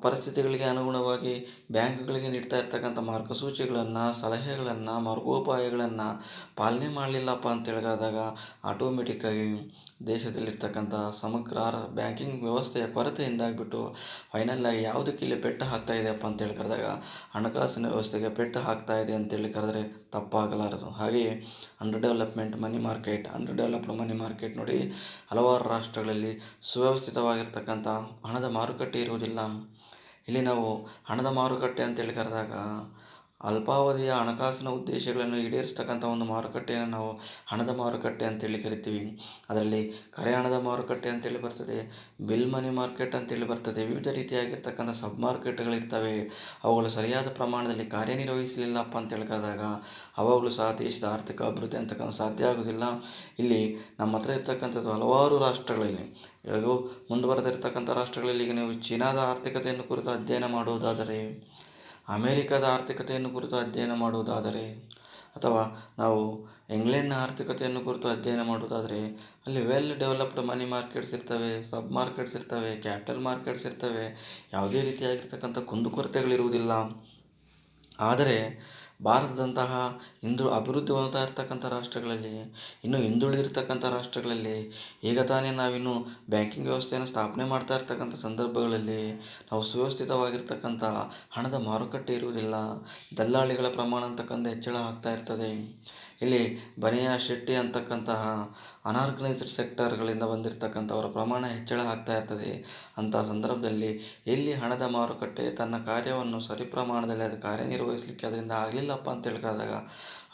ಪರಿಸ್ಥಿತಿಗಳಿಗೆ ಅನುಗುಣವಾಗಿ ಬ್ಯಾಂಕ್ಗಳಿಗೆ ನೀಡ್ತಾ ಇರ್ತಕ್ಕಂಥ ಮಾರ್ಗಸೂಚಿಗಳನ್ನು, ಸಲಹೆಗಳನ್ನು, ಮಾರ್ಗೋಪಾಯಗಳನ್ನು ಪಾಲನೆ ಮಾಡಲಿಲ್ಲಪ್ಪ ಅಂತ ಹೇಳಿದಾಗ ಆಟೋಮೆಟಿಕ್ಕಾಗಿ ದೇಶದಲ್ಲಿರ್ತಕ್ಕಂಥ ಸಮಗ್ರ ಬ್ಯಾಂಕಿಂಗ್ ವ್ಯವಸ್ಥೆಯ ಕೊರತೆಯಿಂದಾಗಿಬಿಟ್ಟು ಫೈನಲ್ಲಾಗಿ ಯಾವುದಕ್ಕೆ ಇಲ್ಲಿ ಪೆಟ್ಟು ಹಾಕ್ತಾ ಇದೆಯಪ್ಪ ಅಂತೇಳಿ ಕರೆದಾಗ ಹಣಕಾಸಿನ ವ್ಯವಸ್ಥೆಗೆ ಪೆಟ್ಟು ಹಾಕ್ತಾ ಇದೆ ಅಂತೇಳಿ ಕರೆದರೆ ತಪ್ಪಾಗಲಾರದು. ಹಾಗೆಯೇ ಅಂಡರ್ ಡೆವಲಪ್ಡ್ ಮನಿ ಮಾರ್ಕೆಟ್ ನೋಡಿ, ಹಲವಾರು ರಾಷ್ಟ್ರಗಳಲ್ಲಿ ಸುವ್ಯವಸ್ಥಿತವಾಗಿರ್ತಕ್ಕಂಥ ಹಣದ ಮಾರುಕಟ್ಟೆ ಇರುವುದಿಲ್ಲ. ಇಲ್ಲಿ ನಾವು ಹಣದ ಮಾರುಕಟ್ಟೆ ಅಂತೇಳಿ ಕರೆದಾಗ ಅಲ್ಪಾವಧಿಯ ಹಣಕಾಸಿನ ಉದ್ದೇಶಗಳನ್ನು ಈಡೇರಿಸ್ತಕ್ಕಂಥ ಒಂದು ಮಾರುಕಟ್ಟೆಯನ್ನು ನಾವು ಹಣದ ಮಾರುಕಟ್ಟೆ ಅಂತೇಳಿ ಕರಿತೀವಿ. ಅದರಲ್ಲಿ ಕರೆ ಹಣದ ಮಾರುಕಟ್ಟೆ ಅಂತೇಳಿ ಬರ್ತದೆ, ಬಿಲ್ ಮನಿ ಮಾರ್ಕೆಟ್ ಅಂತೇಳಿ ಬರ್ತದೆ, ವಿವಿಧ ರೀತಿಯಾಗಿರ್ತಕ್ಕಂಥ ಸಬ್ ಮಾರ್ಕೆಟ್ಗಳಿರ್ತವೆ. ಅವುಗಳು ಸರಿಯಾದ ಪ್ರಮಾಣದಲ್ಲಿ ಕಾರ್ಯನಿರ್ವಹಿಸಲಿಲ್ಲಪ್ಪ ಅಂತೇಳಿ ಕರೆದಾಗ ಅವಾಗಲೂ ಸಹ ದೇಶದ ಆರ್ಥಿಕ ಅಭಿವೃದ್ಧಿ ಅಂತಕ್ಕಂಥ ಸಾಧ್ಯ ಆಗೋದಿಲ್ಲ. ಇಲ್ಲಿ ನಮ್ಮ ಹತ್ರ ಇರ್ತಕ್ಕಂಥದ್ದು ಹಲವಾರು ರಾಷ್ಟ್ರಗಳಲ್ಲಿ, ಇವಾಗೂ ಮುಂದುವರೆದಿರ್ತಕ್ಕಂಥ ರಾಷ್ಟ್ರಗಳಲ್ಲಿ, ಈಗ ನೀವು ಚೀನಾದ ಆರ್ಥಿಕತೆಯನ್ನು ಕುರಿತು ಅಧ್ಯಯನ ಮಾಡುವುದಾದರೆ, ಅಮೇರಿಕಾದ ಆರ್ಥಿಕತೆಯನ್ನು ಕುರಿತು ಅಧ್ಯಯನ ಮಾಡುವುದಾದರೆ, ಅಥವಾ ನಾವು ಇಂಗ್ಲೆಂಡ್ನ ಆರ್ಥಿಕತೆಯನ್ನು ಕುರಿತು ಅಧ್ಯಯನ ಮಾಡುವುದಾದರೆ, ಅಲ್ಲಿ ವೆಲ್ ಡೆವಲಪ್ಡ್ ಮನಿ ಮಾರ್ಕೆಟ್ಸ್ ಇರ್ತವೆ, ಸಬ್ ಮಾರ್ಕೆಟ್ಸ್ ಇರ್ತವೆ, ಕ್ಯಾಪಿಟಲ್ ಮಾರ್ಕೆಟ್ಸ್ ಇರ್ತವೆ, ಯಾವುದೇ ರೀತಿಯಾಗಿರ್ತಕ್ಕಂಥ ಕುಂದುಕೊರತೆಗಳಿರುವುದಿಲ್ಲ. ಆದರೆ ಭಾರತದಂತಹ ಅಭಿವೃದ್ಧಿ ಹೊಂದುತ್ತಾ ಇರ್ತಕ್ಕಂಥ ರಾಷ್ಟ್ರಗಳಲ್ಲಿ, ಇನ್ನೂ ಹಿಂದುಳಿದಿರ್ತಕ್ಕಂಥ ರಾಷ್ಟ್ರಗಳಲ್ಲಿ, ಈಗ ತಾನೇ ನಾವಿನ್ನೂ ಬ್ಯಾಂಕಿಂಗ್ ವ್ಯವಸ್ಥೆಯನ್ನು ಸ್ಥಾಪನೆ ಮಾಡ್ತಾ ಇರ್ತಕ್ಕಂಥ ಸಂದರ್ಭಗಳಲ್ಲಿ ನಾವು ಸುವ್ಯವಸ್ಥಿತವಾಗಿರ್ತಕ್ಕಂಥ ಹಣದ ಮಾರುಕಟ್ಟೆ ಇರುವುದಿಲ್ಲ. ದಲ್ಲಾಳಿಗಳ ಪ್ರಮಾಣ ಅಂತಕ್ಕಂಥ ಹೆಚ್ಚಳ ಆಗ್ತಾ ಇರ್ತದೆ. ಇಲ್ಲಿ ಬನಿಯಾ ಶೆಟ್ಟಿ ಅಂತಕ್ಕಂತಹ ಅನಾರ್ಗನೈಸ್ಡ್ ಸೆಕ್ಟರ್ಗಳಿಂದ ಬಂದಿರತಕ್ಕಂಥವರ ಪ್ರಮಾಣ ಹೆಚ್ಚಳ ಆಗ್ತಾ ಇರ್ತದೆ. ಅಂಥ ಸಂದರ್ಭದಲ್ಲಿ ಎಲ್ಲಿ ಹಣದ ಮಾರುಕಟ್ಟೆ ತನ್ನ ಕಾರ್ಯವನ್ನು ಸರಿ ಪ್ರಮಾಣದಲ್ಲಿ ಅದು ಕಾರ್ಯನಿರ್ವಹಿಸಲಿಕ್ಕೆ ಅದರಿಂದ ಆಗಲಿಲ್ಲಪ್ಪ ಅಂತ ಹೇಳ್ಕಾದಾಗ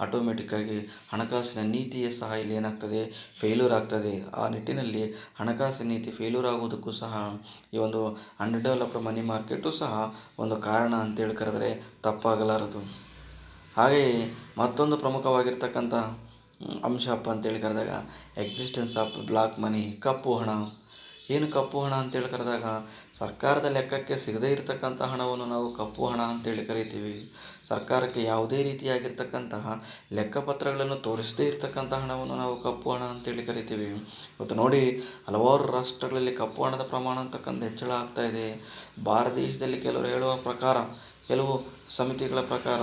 ಆಟೋಮೆಟಿಕ್ಕಾಗಿ ಹಣಕಾಸಿನ ನೀತಿಯೇ ಸಹ ಇಲ್ಲಿ ಏನಾಗ್ತದೆ, ಫೇಲ್ಯೂರ್ ಆಗ್ತದೆ. ಆ ನಿಟ್ಟಿನಲ್ಲಿ ಹಣಕಾಸಿನ ನೀತಿ ಫೇಲ್ಯೂರ್ ಆಗುವುದಕ್ಕೂ ಸಹ ಈ ಒಂದು ಅಂಡರ್ ಡೆವಲಪ್ಡ್ ಮನಿ ಮಾರ್ಕೆಟು ಸಹ ಒಂದು ಕಾರಣ ಅಂತೇಳಿ ಕರೆದರೆ ತಪ್ಪಾಗಲಾರದು. ಹಾಗೆಯೇ ಮತ್ತೊಂದು ಪ್ರಮುಖವಾಗಿರ್ತಕ್ಕಂಥ ಅಂಶಪ್ಪ ಅಂತೇಳಿ ಕರೆದಾಗ ಎಕ್ಸಿಸ್ಟೆನ್ಸ್ ಆಫ್ ಬ್ಲಾಕ್ ಮನಿ, ಕಪ್ಪು ಹಣ. ಏನು ಕಪ್ಪು ಹಣ ಅಂತೇಳಿ ಕರೆದಾಗ ಸರ್ಕಾರದ ಲೆಕ್ಕಕ್ಕೆ ಸಿಗದೇ ಇರತಕ್ಕಂಥ ಹಣವನ್ನು ನಾವು ಕಪ್ಪು ಹಣ ಅಂತೇಳಿ ಕರಿತೀವಿ. ಸರ್ಕಾರಕ್ಕೆ ಯಾವುದೇ ರೀತಿಯಾಗಿರ್ತಕ್ಕಂತಹ ಲೆಕ್ಕಪತ್ರಗಳನ್ನು ತೋರಿಸದೇ ಇರತಕ್ಕಂಥ ಹಣವನ್ನು ನಾವು ಕಪ್ಪು ಹಣ ಅಂತೇಳಿ ಕರಿತೀವಿ. ಇವತ್ತು ನೋಡಿ, ಹಲವಾರು ರಾಷ್ಟ್ರಗಳಲ್ಲಿ ಕಪ್ಪು ಹಣದ ಪ್ರಮಾಣ ಅಂತಕ್ಕಂಥ ಹೆಚ್ಚಳ ಆಗ್ತಾ ಇದೆ. ಭಾರತ ದೇಶದಲ್ಲಿ ಕೆಲವರು ಹೇಳುವ ಪ್ರಕಾರ, ಕೆಲವು ಸಮಿತಿಗಳ ಪ್ರಕಾರ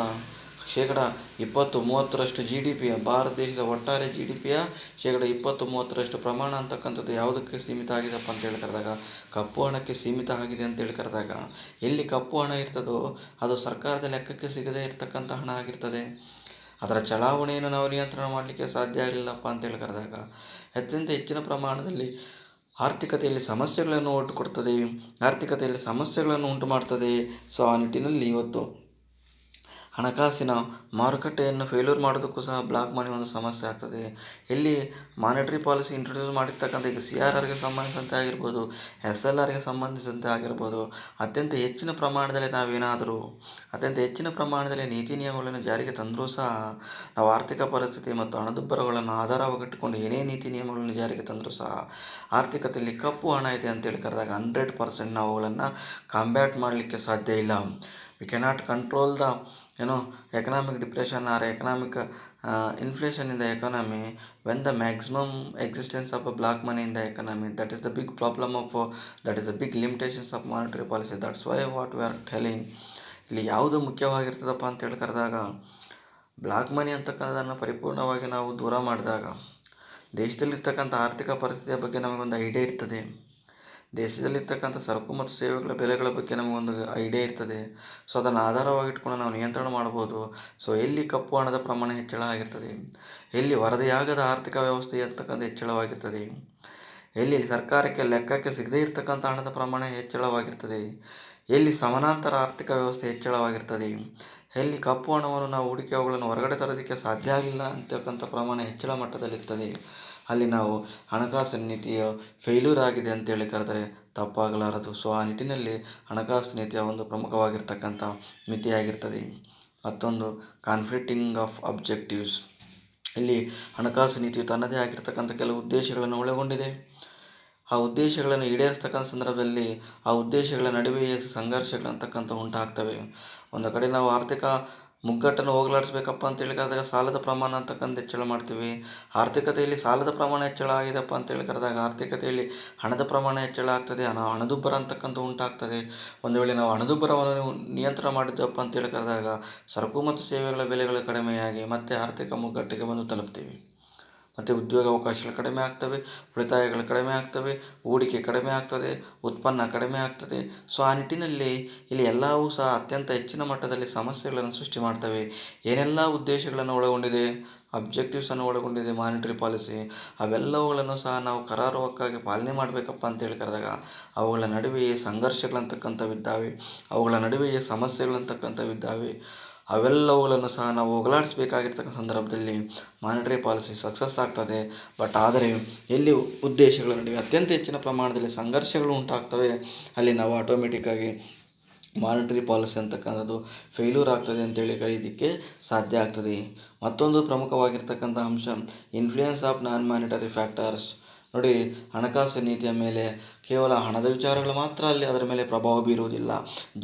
20-30ರಷ್ಟು GDP ಭಾರತ ದೇಶದ ಒಟ್ಟಾರೆ GDPಯ 20-30ರಷ್ಟು ಪ್ರಮಾಣ ಅಂತಕ್ಕಂಥದ್ದು ಯಾವುದಕ್ಕೆ ಸೀಮಿತ ಆಗಿದೆಪ್ಪ ಅಂತೇಳಿ ಕರೆದಾಗ ಕಪ್ಪು ಹಣಕ್ಕೆ ಸೀಮಿತ ಆಗಿದೆ ಅಂತೇಳಿ ಕರೆದಾಗ, ಎಲ್ಲಿ ಕಪ್ಪು ಹಣ ಇರ್ತದೋ ಅದು ಸರ್ಕಾರದ ಲೆಕ್ಕಕ್ಕೆ ಸಿಗದೇ ಇರತಕ್ಕಂಥ ಹಣ ಆಗಿರ್ತದೆ. ಅದರ ಚಲಾವಣೆಯನ್ನು ನಾವು ನಿಯಂತ್ರಣ ಮಾಡಲಿಕ್ಕೆ ಸಾಧ್ಯ ಆಗಲಿಲ್ಲಪ್ಪ ಅಂತೇಳಿ ಕರೆದಾಗ ಅತ್ಯಂತ ಹೆಚ್ಚಿನ ಪ್ರಮಾಣದಲ್ಲಿ ಆರ್ಥಿಕತೆಯಲ್ಲಿ ಸಮಸ್ಯೆಗಳನ್ನು ಉಂಟು ಮಾಡ್ತದೆ. ಸೊ ಆ ನಿಟ್ಟಿನಲ್ಲಿ ಇವತ್ತು ಹಣಕಾಸಿನ ಮಾರುಕಟ್ಟೆಯನ್ನು ಫೇಲ್ಯೂರ್ ಮಾಡೋದಕ್ಕೂ ಸಹ ಬ್ಲಾಕ್ ಮನಿ ಒಂದು ಸಮಸ್ಯೆ ಆಗ್ತದೆ. ಎಲ್ಲಿ ಮಾನಿಟರಿ ಪಾಲಿಸಿ ಇಂಟ್ರೊಡ್ಯೂಸ್ ಮಾಡಿರ್ತಕ್ಕಂಥ ಈಗ CRRಗೆ ಸಂಬಂಧಿಸಿದಂತೆ ಆಗಿರ್ಬೋದು, SLRಗೆ ಸಂಬಂಧಿಸಿದಂತೆ ಆಗಿರ್ಬೋದು, ಅತ್ಯಂತ ಹೆಚ್ಚಿನ ಪ್ರಮಾಣದಲ್ಲಿ ನೀತಿ ನಿಯಮಗಳನ್ನು ಜಾರಿಗೆ ತಂದರೂ ಸಹ ನಾವು ಆರ್ಥಿಕ ಪರಿಸ್ಥಿತಿ ಮತ್ತು ಹಣದುಬ್ಬರಗಳನ್ನು ಆಧಾರವಾಗಿಟ್ಟುಕೊಂಡು ಏನೇ ನೀತಿ ನಿಯಮಗಳನ್ನು ಜಾರಿಗೆ ತಂದರೂ ಸಹ ಆರ್ಥಿಕತೆಯಲ್ಲಿ ಕಪ್ಪು ಹಣ ಇದೆ ಅಂತೇಳಿ ಕರೆದಾಗ 100% ನಾವು ಅವುಗಳನ್ನು ಕಾಂಬ್ಯಾಟ್ ಮಾಡಲಿಕ್ಕೆ ಸಾಧ್ಯ ಇಲ್ಲ. V cannot control the economic depression or economic inflation in the economy when the maximum existence of a black money in the economy. That is the big problem that is the big limitations of monetary policy. That's why what we are telling. ಇಲ್ಲಿ ಯಾವುದು ಮುಖ್ಯವಾಗಿರ್ತದಪ್ಪ ಅಂತೇಳಿ ಕರೆದಾಗ block ಮನಿ ಅಂತಕ್ಕಂಥದ್ದನ್ನು ಪರಿಪೂರ್ಣವಾಗಿ ನಾವು ದೂರ ಮಾಡಿದಾಗ ದೇಶದಲ್ಲಿರ್ತಕ್ಕಂಥ ಆರ್ಥಿಕ ಪರಿಸ್ಥಿತಿಯ ಬಗ್ಗೆ ನಮಗೊಂದು ಐಡಿಯಾ ಇರ್ತದೆ. ದೇಶದಲ್ಲಿರ್ತಕ್ಕಂಥ ಸರಕು ಮತ್ತು ಸೇವೆಗಳ ಬೆಲೆಗಳ ಬಗ್ಗೆ ನಮಗೊಂದು ಐಡಿಯಾ ಇರ್ತದೆ. ಸೊ ಅದನ್ನು ಆಧಾರವಾಗಿಟ್ಕೊಂಡು ನಾವು ನಿಯಂತ್ರಣ ಮಾಡ್ಬೋದು. ಸೊ ಎಲ್ಲಿ ಕಪ್ಪು ಹಣದ ಪ್ರಮಾಣ ಹೆಚ್ಚಳ ಆಗಿರ್ತದೆ, ಎಲ್ಲಿ ವರದಿಯಾಗದ ಆರ್ಥಿಕ ವ್ಯವಸ್ಥೆ ಅಂತಕ್ಕಂಥ ಹೆಚ್ಚಳವಾಗಿರ್ತದೆ, ಎಲ್ಲಿ ಸರ್ಕಾರಕ್ಕೆ ಲೆಕ್ಕಕ್ಕೆ ಸಿಗದೇ ಇರತಕ್ಕಂಥ ಹಣದ ಪ್ರಮಾಣ ಹೆಚ್ಚಳವಾಗಿರ್ತದೆ, ಎಲ್ಲಿ ಸಮಾನಾಂತರ ಆರ್ಥಿಕ ವ್ಯವಸ್ಥೆ ಹೆಚ್ಚಳವಾಗಿರ್ತದೆ, ಎಲ್ಲಿ ಕಪ್ಪು ಹಣವನ್ನು ನಾವು ಹೂಡಿಕೆ ಅವುಗಳನ್ನು ಹೊರಗಡೆ ತರೋದಕ್ಕೆ ಸಾಧ್ಯ ಆಗಿಲ್ಲ ಅಂತಕ್ಕಂಥ ಪ್ರಮಾಣ ಹೆಚ್ಚಳ ಮಟ್ಟದಲ್ಲಿರ್ತದೆ, ಅಲ್ಲಿ ನಾವು ಹಣಕಾಸಿನ ನೀತಿಯ ಫೇಲ್ಯೂರ್ ಆಗಿದೆ ಅಂತೇಳಿ ಕರೆದರೆ ತಪ್ಪಾಗಲಾರದು. ಸೊ ಆ ನಿಟ್ಟಿನಲ್ಲಿ ಹಣಕಾಸು ನೀತಿಯ ಒಂದು ಪ್ರಮುಖವಾಗಿರ್ತಕ್ಕಂಥ ಮಿತಿಯಾಗಿರ್ತದೆ. ಮತ್ತೊಂದು ಕಾನ್ಫ್ಲಿಕ್ಟಿಂಗ್ ಆಫ್ ಅಬ್ಜೆಕ್ಟಿವ್ಸ್. ಇಲ್ಲಿ ಹಣಕಾಸು ನೀತಿಯು ತನ್ನದೇ ಆಗಿರ್ತಕ್ಕಂಥ ಕೆಲವು ಉದ್ದೇಶಗಳನ್ನು ಒಳಗೊಂಡಿದೆ. ಆ ಉದ್ದೇಶಗಳನ್ನು ಈಡೇರಿಸ್ತಕ್ಕಂಥ ಸಂದರ್ಭದಲ್ಲಿ ಆ ಉದ್ದೇಶಗಳ ನಡುವೆಯೇ ಸಂಘರ್ಷಗಳಂತಕ್ಕಂಥ ಉಂಟಾಗ್ತವೆ. ಒಂದು ಕಡೆ ನಾವು ಆರ್ಥಿಕ ಮುಗ್ಗಟ್ಟನ್ನು ಹೋಗಲಾಡಿಸ್ಬೇಕಪ್ಪ ಅಂತೇಳಿ ಕರೆದಾಗ ಸಾಲದ ಪ್ರಮಾಣ ಅಂತಕ್ಕಂಥ ಹೆಚ್ಚಳ ಮಾಡ್ತೀವಿ. ಆರ್ಥಿಕತೆಯಲ್ಲಿ ಸಾಲದ ಪ್ರಮಾಣ ಹೆಚ್ಚಳ ಆಗಿದೆಪ್ಪ ಅಂತೇಳಿ ಕರೆದಾಗ ಆರ್ಥಿಕತೆಯಲ್ಲಿ ಹಣದ ಪ್ರಮಾಣ ಹೆಚ್ಚಳ ಆಗ್ತದೆ, ಹಣದುಬ್ಬರ ಅಂತಕ್ಕಂಥ ಉಂಟಾಗ್ತದೆ. ಒಂದು ವೇಳೆ ನಾವು ಹಣದುಬ್ಬರವನ್ನು ನಿಯಂತ್ರಣ ಮಾಡಿದ್ದೆವಪ್ಪ ಅಂತೇಳಿ ಕರೆದಾಗ ಸರಕು ಮತ್ತು ಸೇವೆಗಳ ಬೆಲೆಗಳು ಕಡಿಮೆಯಾಗಿ ಮತ್ತೆ ಆರ್ಥಿಕ ಮುಗ್ಗಟ್ಟಿಗೆ ಬಂದು ತಲುಪ್ತೀವಿ. ಮತ್ತು ಉದ್ಯೋಗ ಅವಕಾಶಗಳು ಕಡಿಮೆ ಆಗ್ತವೆ, ಉಳಿತಾಯಗಳು ಕಡಿಮೆ ಆಗ್ತವೆ, ಹೂಡಿಕೆ ಕಡಿಮೆ ಆಗ್ತದೆ, ಉತ್ಪನ್ನ ಕಡಿಮೆ ಆಗ್ತದೆ. ಸೊ ಆ ನಿಟ್ಟಿನಲ್ಲಿ ಇಲ್ಲಿ ಎಲ್ಲವೂ ಸಹ ಅತ್ಯಂತ ಹೆಚ್ಚಿನ ಮಟ್ಟದಲ್ಲಿ ಸಮಸ್ಯೆಗಳನ್ನು ಸೃಷ್ಟಿ ಮಾಡ್ತವೆ. ಏನೆಲ್ಲ ಉದ್ದೇಶಗಳನ್ನು ಒಳಗೊಂಡಿದೆ, ಅಬ್ಜೆಕ್ಟಿವ್ಸನ್ನು ಒಳಗೊಂಡಿದೆ ಮಾನಿಟರಿ ಪಾಲಿಸಿ, ಅವೆಲ್ಲವುಗಳನ್ನು ಸಹ ನಾವು ಕರಾರುವಕ್ಕಾಗಿ ಪಾಲನೆ ಮಾಡಬೇಕಪ್ಪ ಅಂತೇಳಿ ಕರೆದಾಗ ಅವುಗಳ ನಡುವೆಯೇ ಸಂಘರ್ಷಗಳಂತಕ್ಕಂಥವಿದ್ದಾವೆ, ಅವುಗಳ ನಡುವೆಯೇ ಸಮಸ್ಯೆಗಳಂತಕ್ಕಂಥವಿದ್ದಾವೆ. ಅವೆಲ್ಲವುಗಳನ್ನು ಸಹ ನಾವು ಹೋಗಲಾಡಿಸಬೇಕಾಗಿರ್ತಕ್ಕಂಥ ಸಂದರ್ಭದಲ್ಲಿ ಮಾನಿಟರಿ ಪಾಲಿಸಿ ಸಕ್ಸಸ್ ಆಗ್ತದೆ. ಬಟ್ ಆದರೆ ಎಲ್ಲಿ ಉದ್ದೇಶಗಳ ನಡುವೆ ಅತ್ಯಂತ ಹೆಚ್ಚಿನ ಪ್ರಮಾಣದಲ್ಲಿ ಸಂಘರ್ಷಗಳು ಉಂಟಾಗ್ತವೆ, ಅಲ್ಲಿ ನಾವು ಆಟೋಮೆಟಿಕ್ಕಾಗಿ ಮಾನಿಟರಿ ಪಾಲಿಸಿ ಅಂತಕ್ಕಂಥದ್ದು ಫೇಲ್ಯೂರ್ ಆಗ್ತದೆ ಅಂತೇಳಿ ಕರೆಯೋದಕ್ಕೆ ಸಾಧ್ಯ ಆಗ್ತದೆ. ಮತ್ತೊಂದು ಪ್ರಮುಖವಾಗಿರ್ತಕ್ಕಂಥ ಅಂಶ influence of non monetary factors. ನೋಡಿ, ಹಣಕಾಸು ನೀತಿಯ ಮೇಲೆ ಕೇವಲ ಹಣದ ವಿಚಾರಗಳು ಮಾತ್ರ ಅಲ್ಲಿ ಅದರ ಮೇಲೆ ಪ್ರಭಾವ ಬೀರುವುದಿಲ್ಲ.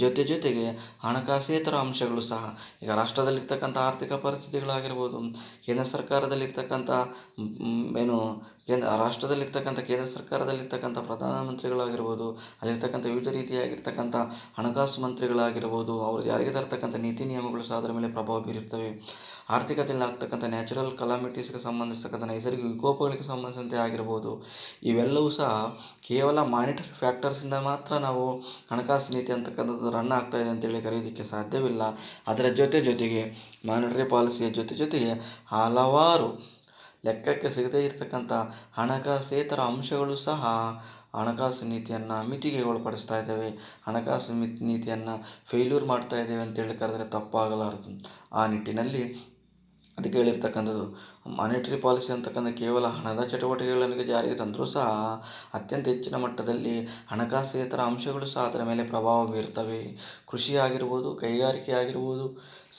ಜೊತೆಗೆ ಹಣಕಾಸೇತರ ಅಂಶಗಳು ಸಹ, ಈಗ ರಾಷ್ಟ್ರದಲ್ಲಿರ್ತಕ್ಕಂಥ ಆರ್ಥಿಕ ಪರಿಸ್ಥಿತಿಗಳಾಗಿರ್ಬೋದು, ಕೇಂದ್ರ ಸರ್ಕಾರದಲ್ಲಿರ್ತಕ್ಕಂಥ ಕೇಂದ್ರ ಸರ್ಕಾರದಲ್ಲಿರ್ತಕ್ಕಂಥ ಪ್ರಧಾನಮಂತ್ರಿಗಳಾಗಿರ್ಬೋದು, ಅಲ್ಲಿರ್ತಕ್ಕಂಥ ವಿವಿಧ ರೀತಿಯಾಗಿರ್ತಕ್ಕಂಥ ಹಣಕಾಸು ಮಂತ್ರಿಗಳಾಗಿರ್ಬೋದು, ಅವರು ಜಾರಿಗೆ ತರ್ತಕ್ಕಂಥ ನೀತಿ ನಿಯಮಗಳು ಸಹ ಅದರ ಮೇಲೆ ಪ್ರಭಾವ ಬೀರುತ್ತವೆ. ಆರ್ಥಿಕತೆಯಲ್ಲಿ ಆಗ್ತಕ್ಕಂಥ ನ್ಯಾಚುರಲ್ ಕಲಾಮಿಟೀಸ್ಗೆ ಸಂಬಂಧಿಸ್ತಕ್ಕಂಥ ನೈಸರ್ಗಿಕ ವಿಕೋಪಗಳಿಗೆ ಸಂಬಂಧಿಸಿದಂತೆ ಆಗಿರ್ಬೋದು. ಇವೆಲ್ಲವೂ ಸಹ ಕೇವಲ ಮಾನಿಟರಿ ಫ್ಯಾಕ್ಟರ್ಸಿಂದ ಮಾತ್ರ ನಾವು ಹಣಕಾಸು ನೀತಿ ಅಂತಕ್ಕಂಥದ್ದು ರನ್ ಆಗ್ತಾಯಿದೆ ಅಂತೇಳಿ ಕರೆಯೋದಕ್ಕೆ ಸಾಧ್ಯವಿಲ್ಲ. ಅದರ ಜೊತೆಗೆ ಮಾನಿಟರಿ ಪಾಲಿಸಿಯ ಜೊತೆಗೆ ಹಲವಾರು ಲೆಕ್ಕಕ್ಕೆ ಸಿಗದೇ ಇರತಕ್ಕಂಥ ಹಣಕಾಸೇತರ ಅಂಶಗಳು ಸಹ ಹಣಕಾಸು ನೀತಿಯನ್ನು ಮಿತಿಗೆ ಒಳಪಡಿಸ್ತಾ ಇದ್ದಾವೆ, ಹಣಕಾಸು ನೀತಿಯನ್ನು ಫೇಲ್ಯೂರ್ ಮಾಡ್ತಾ ಇದ್ದೇವೆ ಅಂತೇಳಿ ಕರೆದರೆ ತಪ್ಪಾಗಲಾರದು. ಆ ನಿಟ್ಟಿನಲ್ಲಿ ಅದಕ್ಕೆ ಹೇಳಿರ್ತಕ್ಕಂಥದ್ದು ಮಾನಿಟರಿ ಪಾಲಿಸಿ ಅಂತಕ್ಕಂಥ ಕೇವಲ ಹಣದ ಚಟುವಟಿಕೆಗಳನ್ನು ಜಾರಿಗೆ ತಂದರೂ ಸಹ ಅತ್ಯಂತ ಹೆಚ್ಚಿನ ಮಟ್ಟದಲ್ಲಿ ಹಣಕಾಸೇತರ ಅಂಶಗಳು ಸಹ ಅದರ ಮೇಲೆ ಪ್ರಭಾವ ಬೀರ್ತವೆ. ಕೃಷಿ ಆಗಿರ್ಬೋದು, ಕೈಗಾರಿಕೆ ಆಗಿರ್ಬೋದು,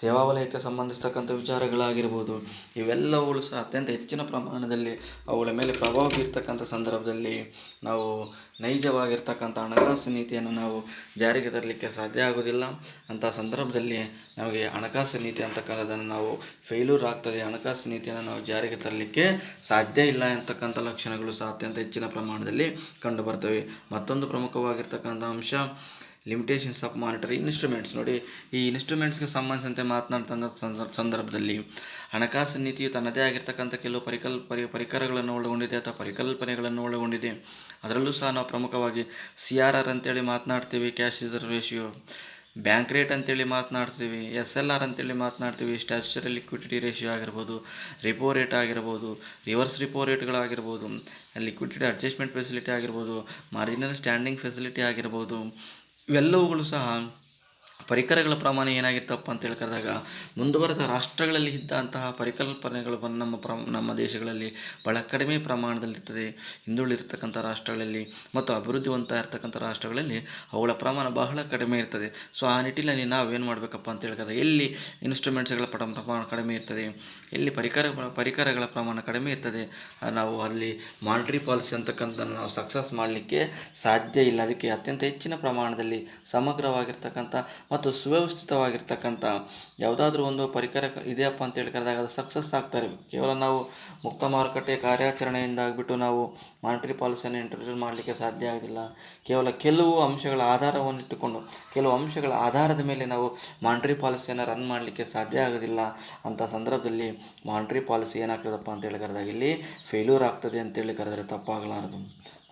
ಸೇವಾ ವಲಯಕ್ಕೆ ಸಂಬಂಧಿಸ್ತಕ್ಕಂಥ ವಿಚಾರಗಳಾಗಿರ್ಬೋದು, ಇವೆಲ್ಲವುಗಳು ಸಹ ಅತ್ಯಂತ ಹೆಚ್ಚಿನ ಪ್ರಮಾಣದಲ್ಲಿ ಅವುಗಳ ಮೇಲೆ ಪ್ರಭಾವ ಬೀರ್ತಕ್ಕಂಥ ಸಂದರ್ಭದಲ್ಲಿ ನಾವು ನೈಜವಾಗಿರ್ತಕ್ಕಂಥ ಹಣಕಾಸು ನೀತಿಯನ್ನು ನಾವು ಜಾರಿಗೆ ತರಲಿಕ್ಕೆ ಸಾಧ್ಯ ಆಗೋದಿಲ್ಲ. ಅಂಥ ಸಂದರ್ಭದಲ್ಲಿ ನಮಗೆ ಹಣಕಾಸು ನೀತಿ ಅಂತಕ್ಕಂಥದ್ದನ್ನು ನಾವು ಫೇಲ್ಯೂರ್ ಆಗ್ತದೆ, ಹಣಕಾಸು ನೀತಿಯನ್ನು ನಾವು ಜಾರಿಗೆ ತರಲಿಕ್ಕೆ ಸಾಧ್ಯ ಇಲ್ಲ ಅಂತಕ್ಕಂಥ ಲಕ್ಷಣಗಳು ಸಹ ಅತ್ಯಂತ ಹೆಚ್ಚಿನ ಪ್ರಮಾಣದಲ್ಲಿ ಕಂಡುಬರ್ತವೆ. ಮತ್ತೊಂದು ಪ್ರಮುಖವಾಗಿರ್ತಕ್ಕಂಥ ಅಂಶ ಲಿಮಿಟೇಷನ್ಸ್ ಆಫ್ ಮಾನಿಟರಿ ಇನ್ಸ್ಟ್ರೂಮೆಂಟ್ಸ್. ನೋಡಿ, ಈ ಇನ್ಸ್ಟ್ರೂಮೆಂಟ್ಸ್ಗೆ ಸಂಬಂಧಿಸಿದಂತೆ ಮಾತನಾಡ್ತಕ್ಕಂಥ ಸಂದರ್ಭದಲ್ಲಿ ಹಣಕಾಸು ನೀತಿಯು ತನ್ನದೇ ಆಗಿರ್ತಕ್ಕಂಥ ಕೆಲವು ಪರಿಕರಗಳನ್ನು ಒಳಗೊಂಡಿದೆ ಅಥವಾ ಪರಿಕಲ್ಪನೆಗಳನ್ನು ಒಳಗೊಂಡಿದೆ. ಅದರಲ್ಲೂ ಸಹ ನಾವು ಪ್ರಮುಖವಾಗಿ CRR ಅಂತೇಳಿ ಮಾತನಾಡ್ತೀವಿ, cash reserve ratio, bank rate ಅಂತೇಳಿ ಮಾತನಾಡ್ತೀವಿ, SLR ಅಂತೇಳಿ ಮಾತನಾಡ್ತೀವಿ, ಸ್ಟ್ಯಾಚ್ಯುಟರಿ ಲಿಕ್ವಿಡಿಟಿ ರೇಷಿಯೋ ಆಗಿರ್ಬೋದು, ರಿಪೋ ರೇಟ್ ಆಗಿರ್ಬೋದು, ರಿವರ್ಸ್ ರಿಪೋ ರೇಟ್ಗಳಾಗಿರ್ಬೋದು, ಲಿಕ್ವಿಡಿಟಿ ಅಡ್ಜಸ್ಟ್ಮೆಂಟ್ ಫೆಸಿಲಿಟಿ ಆಗಿರ್ಬೋದು, ಮಾರ್ಜಿನಲ್ ಸ್ಟ್ಯಾಂಡಿಂಗ್ ಫೆಸಿಲಿಟಿ ಆಗಿರ್ಬೋದು, ಇವೆಲ್ಲವುಗಳು ಸಹ ಪರಿಕರಗಳ ಪ್ರಮಾಣ ಏನಾಗಿತ್ತಪ್ಪ ಅಂತೇಳಿ ಕರೆದಾಗ ಮುಂದುವರೆದ ರಾಷ್ಟ್ರಗಳಲ್ಲಿ ಇದ್ದಂತಹ ಪರಿಕಲ್ಪನೆಗಳು ನಮ್ಮ ದೇಶಗಳಲ್ಲಿ ಬಹಳ ಕಡಿಮೆ ಪ್ರಮಾಣದಲ್ಲಿರ್ತದೆ. ಹಿಂದುಳಿದಿರ್ತಕ್ಕಂಥ ರಾಷ್ಟ್ರಗಳಲ್ಲಿ ಮತ್ತು ಅಭಿವೃದ್ಧಿವಂತ ಇರ್ತಕ್ಕಂಥ ರಾಷ್ಟ್ರಗಳಲ್ಲಿ ಅವುಗಳ ಪ್ರಮಾಣ ಬಹಳ ಕಡಿಮೆ ಇರ್ತದೆ. ಸೊ ಆ ನಿಟ್ಟಿನಲ್ಲಿ ನಾವೇನು ಮಾಡಬೇಕಪ್ಪ ಅಂತೇಳಿ ಕರೆದಾಗ ಎಲ್ಲಿ ಇನ್ಸ್ಟ್ರೂಮೆಂಟ್ಸ್ಗಳ ಪ್ರಮಾಣ ಕಡಿಮೆ ಇರ್ತದೆ, ಎಲ್ಲಿ ಪರಿಕರಗಳ ಪ್ರಮಾಣ ಕಡಿಮೆ ಇರ್ತದೆ, ನಾವು ಅಲ್ಲಿ ಮಾನಿಟರಿ ಪಾಲಿಸಿ ಅಂತಕ್ಕಂಥದ್ದನ್ನು ನಾವು ಸಕ್ಸಸ್ ಮಾಡಲಿಕ್ಕೆ ಸಾಧ್ಯ ಇಲ್ಲ. ಅದಕ್ಕೆ ಅತ್ಯಂತ ಹೆಚ್ಚಿನ ಪ್ರಮಾಣದಲ್ಲಿ ಸಮಗ್ರವಾಗಿರ್ತಕ್ಕಂಥ ಮತ್ತು ಸುವ್ಯವಸ್ಥಿತವಾಗಿರ್ತಕ್ಕಂಥ ಯಾವುದಾದ್ರೂ ಒಂದು ಪರಿಕರ ಇದೆಯಪ್ಪ ಅಂತೇಳಿ ಕರೆದಾಗ ಅದು ಸಕ್ಸಸ್ ಆಗ್ತಾರೆ. ಕೇವಲ ನಾವು ಮುಕ್ತ ಮಾರುಕಟ್ಟೆ ಕಾರ್ಯಾಚರಣೆಯಿಂದ ಆಗಿಬಿಟ್ಟು ನಾವು ಮಾನಿಟರಿ ಪಾಲಿಸಿಯನ್ನು ಇಂಟ್ರೊಡ್ಯೂಸ್ ಮಾಡಲಿಕ್ಕೆ ಸಾಧ್ಯ ಆಗೋದಿಲ್ಲ. ಕೇವಲ ಕೆಲವು ಅಂಶಗಳ ಆಧಾರವನ್ನಿಟ್ಟುಕೊಂಡು ಕೆಲವು ಅಂಶಗಳ ಆಧಾರದ ಮೇಲೆ ನಾವು ಮಾನಿಟರಿ ಪಾಲಿಸಿಯನ್ನು ರನ್ ಮಾಡಲಿಕ್ಕೆ ಸಾಧ್ಯ ಆಗೋದಿಲ್ಲ. ಅಂಥ ಸಂದರ್ಭದಲ್ಲಿ ಮಾನಿಟರಿ ಪಾಲಿಸಿ ಏನಾಗ್ತದಪ್ಪ ಅಂತೇಳಿ ಕರೆದಾಗ ಇಲ್ಲಿ ಫೇಲ್ಯೂರ್ ಆಗ್ತದೆ ಅಂತೇಳಿ ಕರೆದರೆ ತಪ್ಪಾಗಲಾರದು.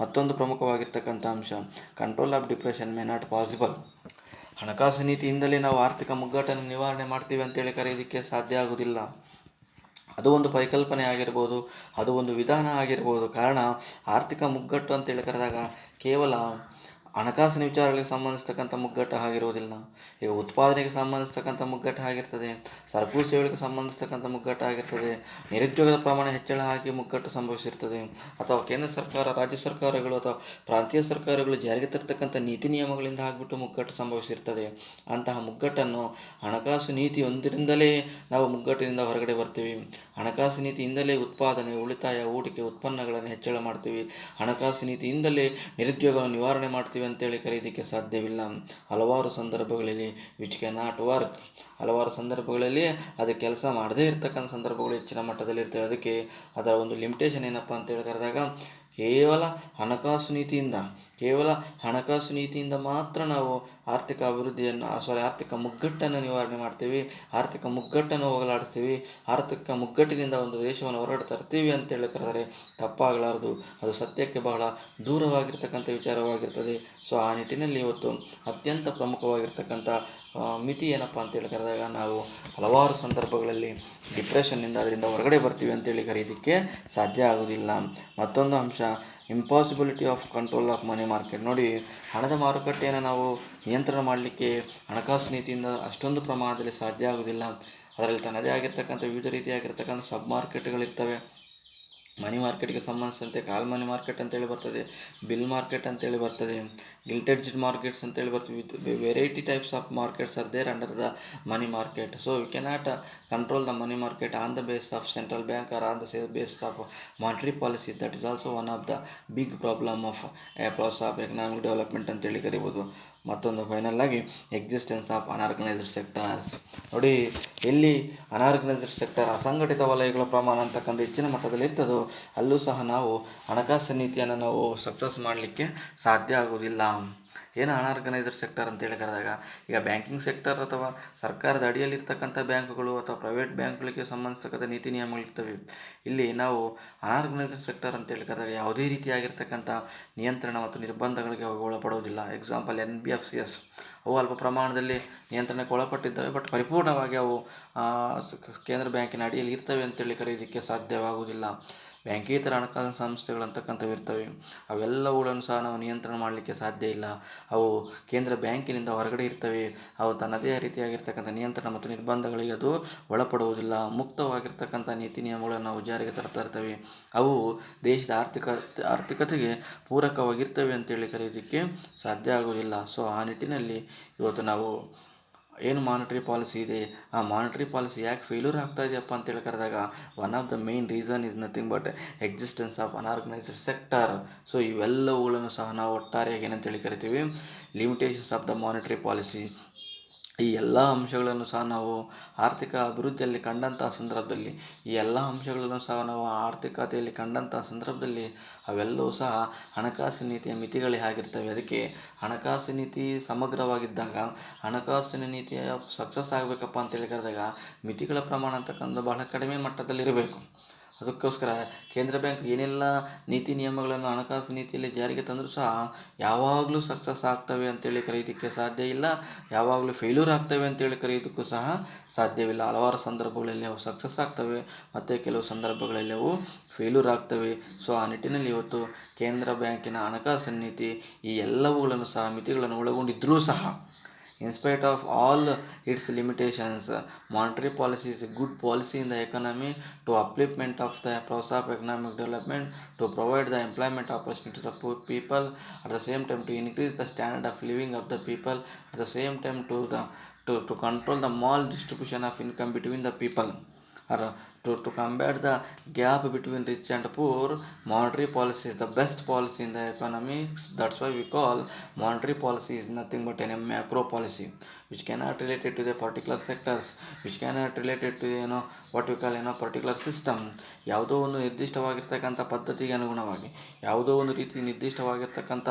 ಮತ್ತೊಂದು ಪ್ರಮುಖವಾಗಿರ್ತಕ್ಕಂಥ ಅಂಶ control of depression may not possible. ಹಣಕಾಸು ನೀತಿಯಿಂದಲೇ ನಾವು ಆರ್ಥಿಕ ಮುಗ್ಗಟ್ಟನ್ನು ನಿವಾರಣೆ ಮಾಡ್ತೀವಿ ಅಂತೇಳಿ ಕರೆಯೋದಕ್ಕೆ ಸಾಧ್ಯ ಆಗೋದಿಲ್ಲ. ಅದು ಒಂದು ಪರಿಕಲ್ಪನೆ ಆಗಿರ್ಬೋದು, ಅದು ಒಂದು ವಿಧಾನ ಆಗಿರ್ಬೋದು. ಕಾರಣ ಆರ್ಥಿಕ ಮುಗ್ಗಟ್ಟು ಅಂತೇಳಿ ಕರೆದಾಗ ಕೇವಲ ಹಣಕಾಸಿನ ವಿಚಾರಗಳಿಗೆ ಸಂಬಂಧಿಸ್ತಕ್ಕಂಥ ಮುಗ್ಗಟ್ಟು ಆಗಿರುವುದಿಲ್ಲ. ಈಗ ಉತ್ಪಾದನೆಗೆ ಸಂಬಂಧಿಸ್ತಕ್ಕಂಥ ಮುಗ್ಗಟ್ಟು ಆಗಿರ್ತದೆ, ಸರಕು ಸೇವೆಗಳಿಗೆ ಸಂಬಂಧಿಸ್ತಕ್ಕಂಥ ಮುಗ್ಗಟ್ಟು ಆಗಿರ್ತದೆ, ನಿರುದ್ಯೋಗದ ಪ್ರಮಾಣ ಹೆಚ್ಚಳ ಆಗಿ ಮುಗ್ಗಟ್ಟು ಸಂಭವಿಸಿರ್ತದೆ, ಅಥವಾ ಕೇಂದ್ರ ಸರ್ಕಾರ, ರಾಜ್ಯ ಸರ್ಕಾರಗಳು ಅಥವಾ ಪ್ರಾಂತೀಯ ಸರ್ಕಾರಗಳು ಜಾರಿಗೆ ತರ್ತಕ್ಕಂಥ ನೀತಿ ನಿಯಮಗಳಿಂದ ಆಗಿಬಿಟ್ಟು ಮುಗ್ಗಟ್ಟು ಸಂಭವಿಸಿರ್ತದೆ. ಅಂತಹ ಮುಗ್ಗಟ್ಟನ್ನು ಹಣಕಾಸು ನೀತಿಯೊಂದರಿಂದಲೇ ನಾವು ಮುಗ್ಗಟ್ಟಿನಿಂದ ಹೊರಗಡೆ ಬರ್ತೀವಿ. ಹಣಕಾಸು ನೀತಿಯಿಂದಲೇ ಉತ್ಪಾದನೆ, ಉಳಿತಾಯ, ಹೂಡಿಕೆ, ಉತ್ಪನ್ನಗಳನ್ನು ಹೆಚ್ಚಳ ಮಾಡ್ತೀವಿ. ಹಣಕಾಸು ನೀತಿಯಿಂದಲೇ ನಿರುದ್ಯೋಗವನ್ನು ನಿವಾರಣೆ ಮಾಡ್ತೀವಿ ಅಂತೇಳಿ ಕರೆಯೋದಕ್ಕೆ ಸಾಧ್ಯವಿಲ್ಲ. ಹಲವಾರು ಸಂದರ್ಭಗಳಲ್ಲಿ ವಿಚ್ ಕ್ಯಾನ್ ನಾಟ್ ವರ್ಕ್, ಹಲವಾರು ಸಂದರ್ಭಗಳಲ್ಲಿ ಅದು ಕೆಲಸ ಮಾಡದೇ ಇರತಕ್ಕಂಥ ಸಂದರ್ಭಗಳು ಹೆಚ್ಚಿನ ಮಟ್ಟದಲ್ಲಿ ಇರ್ತವೆ. ಅದಕ್ಕೆ ಅದರ ಒಂದು ಲಿಮಿಟೇಷನ್ ಏನಪ್ಪ ಅಂತೇಳಿ ಕರೆದಾಗ ಕೇವಲ ಹಣಕಾಸು ನೀತಿಯಿಂದ ಮಾತ್ರ ನಾವು ಆರ್ಥಿಕ ಅಭಿವೃದ್ಧಿಯನ್ನು ಆರ್ಥಿಕ ಮುಗ್ಗಟ್ಟನ್ನು ನಿವಾರಣೆ ಮಾಡ್ತೀವಿ, ಆರ್ಥಿಕ ಮುಗ್ಗಟ್ಟನ್ನು ಹೋಗಲಾಡಿಸ್ತೀವಿ, ಆರ್ಥಿಕ ಮುಗ್ಗಟ್ಟಿನಿಂದ ಒಂದು ದೇಶವನ್ನು ಹೊರಗಡೆ ತರ್ತೀವಿ ಅಂತೇಳಿ ಕರೆದರೆ ತಪ್ಪಾಗಲಾರದು. ಅದು ಸತ್ಯಕ್ಕೆ ಬಹಳ ದೂರವಾಗಿರ್ತಕ್ಕಂಥ ವಿಚಾರವಾಗಿರ್ತದೆ. ಸೊ ಆ ನಿಟ್ಟಿನಲ್ಲಿ ಇವತ್ತು ಅತ್ಯಂತ ಪ್ರಮುಖವಾಗಿರ್ತಕ್ಕಂಥ ಮಿತಿ ಏನಪ್ಪ ಅಂತೇಳಿ ಕರೆದಾಗ ನಾವು ಹಲವಾರು ಸಂದರ್ಭಗಳಲ್ಲಿ ಡಿಪ್ರೆಷನ್ನಿಂದ ಅದರಿಂದ ಹೊರಗಡೆ ಬರ್ತೀವಿ ಅಂತೇಳಿ ಕರೆಯೋದಕ್ಕೆ ಸಾಧ್ಯ ಆಗೋದಿಲ್ಲ. ಮತ್ತೊಂದು ಅಂಶ impossibility of control of money market. ನೋಡಿ, ಹಣದ ಮಾರುಕಟ್ಟೆಯನ್ನು ನಾವು ನಿಯಂತ್ರಣ ಮಾಡಲಿಕ್ಕೆ ಹಣಕಾಸು ನೀತಿಯಿಂದ ಅಷ್ಟೊಂದು ಪ್ರಮಾಣದಲ್ಲಿ ಸಾಧ್ಯ ಆಗೋದಿಲ್ಲ. ಅದರಲ್ಲಿ ತನ್ನದೇ ಆಗಿರ್ತಕ್ಕಂಥ ವಿವಿಧ ರೀತಿಯಾಗಿರ್ತಕ್ಕಂಥ ಸಬ್ ಮಾರ್ಕೆಟ್ಗಳಿರ್ತವೆ. ಮನಿ ಮಾರ್ಕೆಟ್ಗೆ ಸಂಬಂಧಿಸಿದಂತೆ ಕಾಲ್ ಮನಿ ಮಾರ್ಕೆಟ್ ಅಂತೇಳಿ ಬರ್ತದೆ, ಬಿಲ್ ಮಾರ್ಕೆಟ್ ಅಂತೇಳಿ ಬರ್ತದೆ, ಗಿಲ್ಟೆಡ್ಜ್ಡ್ ಮಾರ್ಕೆಟ್ಸ್ ಅಂತೇಳಿ ಬರ್ತವೆ. Variety types of markets are there under the money market. So we cannot control the money market on the base of central bank or on the base of monetary policy. That is also one of the big problem of process of economic development ಅಂತೇಳಿ ಕರಿಬೋದು. ಮತ್ತೊಂದು final ಆಗಿ existence of unorganised sectors. ನೋಡಿ, ಎಲ್ಲಿ unorganised sector, ಅಸಂಘಟಿತ ವಲಯಗಳ ಪ್ರಮಾಣ ಅಂತಕ್ಕಂಥ ಹೆಚ್ಚಿನ ಮಟ್ಟದಲ್ಲಿ ಇರ್ತದೋ ಅಲ್ಲೂ ಸಹ ನಾವು ಹಣಕಾಸು ನೀತಿಯನ್ನು ನಾವು ಸಕ್ಸಸ್ ಮಾಡಲಿಕ್ಕೆ ಸಾಧ್ಯ ಆಗೋದಿಲ್ಲ. ಏನು ಅನ್ಆರ್ಗನೈಸ್ಡ್ ಸೆಕ್ಟರ್ ಅಂತೇಳಿ ಕರೆದಾಗ, ಈಗ ಬ್ಯಾಂಕಿಂಗ್ ಸೆಕ್ಟರ್ ಅಥವಾ ಸರ್ಕಾರದ ಅಡಿಯಲ್ಲಿರ್ತಕ್ಕಂಥ ಬ್ಯಾಂಕ್ಗಳು ಅಥವಾ ಪ್ರೈವೇಟ್ ಬ್ಯಾಂಕ್ಗಳಿಗೆ ಸಂಬಂಧಿಸ್ತಕ್ಕಂಥ ನೀತಿ ನಿಯಮಗಳಿರ್ತವೆ. ಇಲ್ಲಿ ನಾವು ಅನ್ಆರ್ಗನೈಸ್ಡ್ ಸೆಕ್ಟರ್ ಅಂತೇಳಿ ಕರೆದಾಗ ಯಾವುದೇ ರೀತಿಯಾಗಿರ್ತಕ್ಕಂಥ ನಿಯಂತ್ರಣ ಮತ್ತು ನಿರ್ಬಂಧಗಳಿಗೆ ಅವು ಒಳಪಡುವುದಿಲ್ಲ. ಎಕ್ಸಾಂಪಲ್ NBFCs, ಅವು ಅಲ್ಪ ಪ್ರಮಾಣದಲ್ಲಿ ನಿಯಂತ್ರಣಕ್ಕೆ ಒಳಪಟ್ಟಿದ್ದಾವೆ, ಬಟ್ ಪರಿಪೂರ್ಣವಾಗಿ ಅವು ಕೇಂದ್ರ ಬ್ಯಾಂಕಿನ ಅಡಿಯಲ್ಲಿ ಇರ್ತವೆ ಅಂತೇಳಿ ಕರೆಯೋದಕ್ಕೆ ಸಾಧ್ಯವಾಗುವುದಿಲ್ಲ. ಬ್ಯಾಂಕೇತರ ಹಣಕಾಸಿನ ಸಂಸ್ಥೆಗಳು ಅಂತಕ್ಕಂಥವು ಇರ್ತವೆ, ಅವೆಲ್ಲವುಗಳನ್ನು ಸಹ ನಾವು ನಿಯಂತ್ರಣ ಮಾಡಲಿಕ್ಕೆ ಸಾಧ್ಯ ಇಲ್ಲ. ಅವು ಕೇಂದ್ರ ಬ್ಯಾಂಕಿನಿಂದ ಹೊರಗಡೆ ಇರ್ತವೆ. ಅವು ತನ್ನದೇ ರೀತಿಯಾಗಿರ್ತಕ್ಕಂಥ ನಿಯಂತ್ರಣ ಮತ್ತು ನಿರ್ಬಂಧಗಳಿಗೆ ಅದು ಒಳಪಡುವುದಿಲ್ಲ. ಮುಕ್ತವಾಗಿರ್ತಕ್ಕಂಥ ನೀತಿ ನಿಯಮಗಳನ್ನು ನಾವು ಜಾರಿಗೆ ತರ್ತಾ ಇರ್ತವೆ. ಅವು ದೇಶದ ಆರ್ಥಿಕತೆಗೆ ಪೂರಕವಾಗಿರ್ತವೆ ಅಂತೇಳಿ ಕರೆಯೋದಕ್ಕೆ ಸಾಧ್ಯ ಆಗೋದಿಲ್ಲ. ಸೊ ಆ ನಿಟ್ಟಿನಲ್ಲಿ ಇವತ್ತು ನಾವು ಏನು ಮಾನಿಟರಿ ಪಾಲಿಸಿ ಇದೆ, ಆ ಮಾನಿಟರಿ ಪಾಲಿಸಿ ಯಾಕೆ ಫೇಲ್ಯೂರ್ ಆಗ್ತಾ ಇದೆಯಪ್ಪ ಅಂತೇಳಿ ಕರೆದಾಗ, one of the main reason is nothing but existence of unorganised sector. So ಇವೆಲ್ಲವುಗಳನ್ನು ಸಹ ನಾವು ಒಟ್ಟಾರೆಯಾಗಿ ಏನಂತೇಳಿ ಕರಿತೀವಿ, limitations of the monetary policy. ಈ ಎಲ್ಲ ಅಂಶಗಳನ್ನು ಸಹ ನಾವು ಆರ್ಥಿಕ ಅಭಿವೃದ್ಧಿಯಲ್ಲಿ ಕಂಡಂಥ ಸಂದರ್ಭದಲ್ಲಿ, ಈ ಎಲ್ಲ ಅಂಶಗಳನ್ನು ಸಹ ನಾವು ಆರ್ಥಿಕತೆಯಲ್ಲಿ ಕಂಡಂಥ ಸಂದರ್ಭದಲ್ಲಿ ಅವೆಲ್ಲವೂ ಸಹ ಹಣಕಾಸು ನೀತಿಯ ಮಿತಿಗಳೇ ಆಗಿರ್ತವೆ. ಅದಕ್ಕೆ ಹಣಕಾಸು ನೀತಿ ಸಮಗ್ರವಾಗಿದ್ದಾಗ, ಹಣಕಾಸಿನ ನೀತಿಯ ಸಕ್ಸಸ್ ಆಗಬೇಕಪ್ಪ ಅಂತೇಳಿ ಕರೆದಾಗ ಮಿತಿಗಳ ಪ್ರಮಾಣ ಅಂತಕ್ಕಂಥ ಬಹಳ ಕಡಿಮೆ ಮಟ್ಟದಲ್ಲಿರಬೇಕು. ಅದಕ್ಕೋಸ್ಕರ ಕೇಂದ್ರ ಬ್ಯಾಂಕ್ ಏನೆಲ್ಲ ನೀತಿ ನಿಯಮಗಳನ್ನು ಹಣಕಾಸು ನೀತಿಯಲ್ಲಿ ಜಾರಿಗೆ ತಂದರೂ ಸಹ ಯಾವಾಗಲೂ ಸಕ್ಸಸ್ ಆಗ್ತವೆ ಅಂತೇಳಿ ಕರೆಯೋದಕ್ಕೆ ಸಾಧ್ಯ ಇಲ್ಲ, ಯಾವಾಗಲೂ ಫೇಲ್ಯೂರ್ ಆಗ್ತವೆ ಅಂತೇಳಿ ಕರೆಯೋದಕ್ಕೂ ಸಹ ಸಾಧ್ಯವಿಲ್ಲ. ಹಲವಾರು ಸಂದರ್ಭಗಳಲ್ಲಿ ಅವು ಸಕ್ಸಸ್ ಆಗ್ತವೆ ಮತ್ತು ಕೆಲವು ಸಂದರ್ಭಗಳಲ್ಲಿ ಅವು ಫೇಲ್ಯೂರ್ ಆಗ್ತವೆ. ಸೊ ಆ ನಿಟ್ಟಿನಲ್ಲಿ ಇವತ್ತು ಕೇಂದ್ರ ಬ್ಯಾಂಕಿನ ಹಣಕಾಸಿನ ನೀತಿ ಈ ಎಲ್ಲವುಗಳನ್ನು ಸಹ ಮಿತಿಗಳನ್ನು ಒಳಗೊಂಡಿದ್ದರೂ ಸಹ, in spite of all its limitations, monetary policy is a good policy in the economy to upliftment of the process of economic development, to provide the employment opportunity to the poor people, at the same time to increase the standard of living of the people, at the same time to control the maldistribution of income between the people, or to combat the gap between rich and poor. Monetary policy is the best policy in the economy. That's why we call monetary policy is nothing but a macro policy which cannot related to the particular sectors, which cannot related to what we call particular system. ಯಾವುದೋ ಒಂದು ನಿರ್ದಿಷ್ಟವಾಗಿರ್ತಕ್ಕಂಥ ಪದ್ಧತಿಗೆ ಅನುಗುಣವಾಗಿ, ಯಾವುದೋ ಒಂದು ರೀತಿ ನಿರ್ದಿಷ್ಟವಾಗಿರ್ತಕ್ಕಂಥ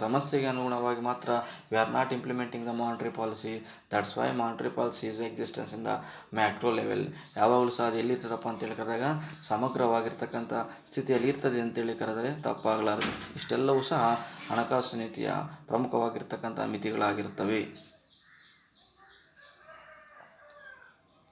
ಸಮಸ್ಯೆಗೆ ಅನುಗುಣವಾಗಿ ಮಾತ್ರ we are not implementing the monetary policy. That's why monetary policy is existence in the macro level. ಯಾವಾಗಲೂ ಸಹ ಅದು ಎಲ್ಲಿರ್ತದಪ್ಪ ಅಂತೇಳಿ ಕರೆದಾಗ ಸಮಗ್ರವಾಗಿರ್ತಕ್ಕಂಥ ಸ್ಥಿತಿಯಲ್ಲಿ ಇರ್ತದೆ ಅಂತೇಳಿ ಕರೆದರೆ ತಪ್ಪಾಗಲಾರದು. ಇಷ್ಟೆಲ್ಲವೂ ಸಹ ಹಣಕಾಸು ನೀತಿಯ ಪ್ರಮುಖವಾಗಿರ್ತಕ್ಕಂಥ ಮಿತಿಗಳಾಗಿರ್ತವೆ.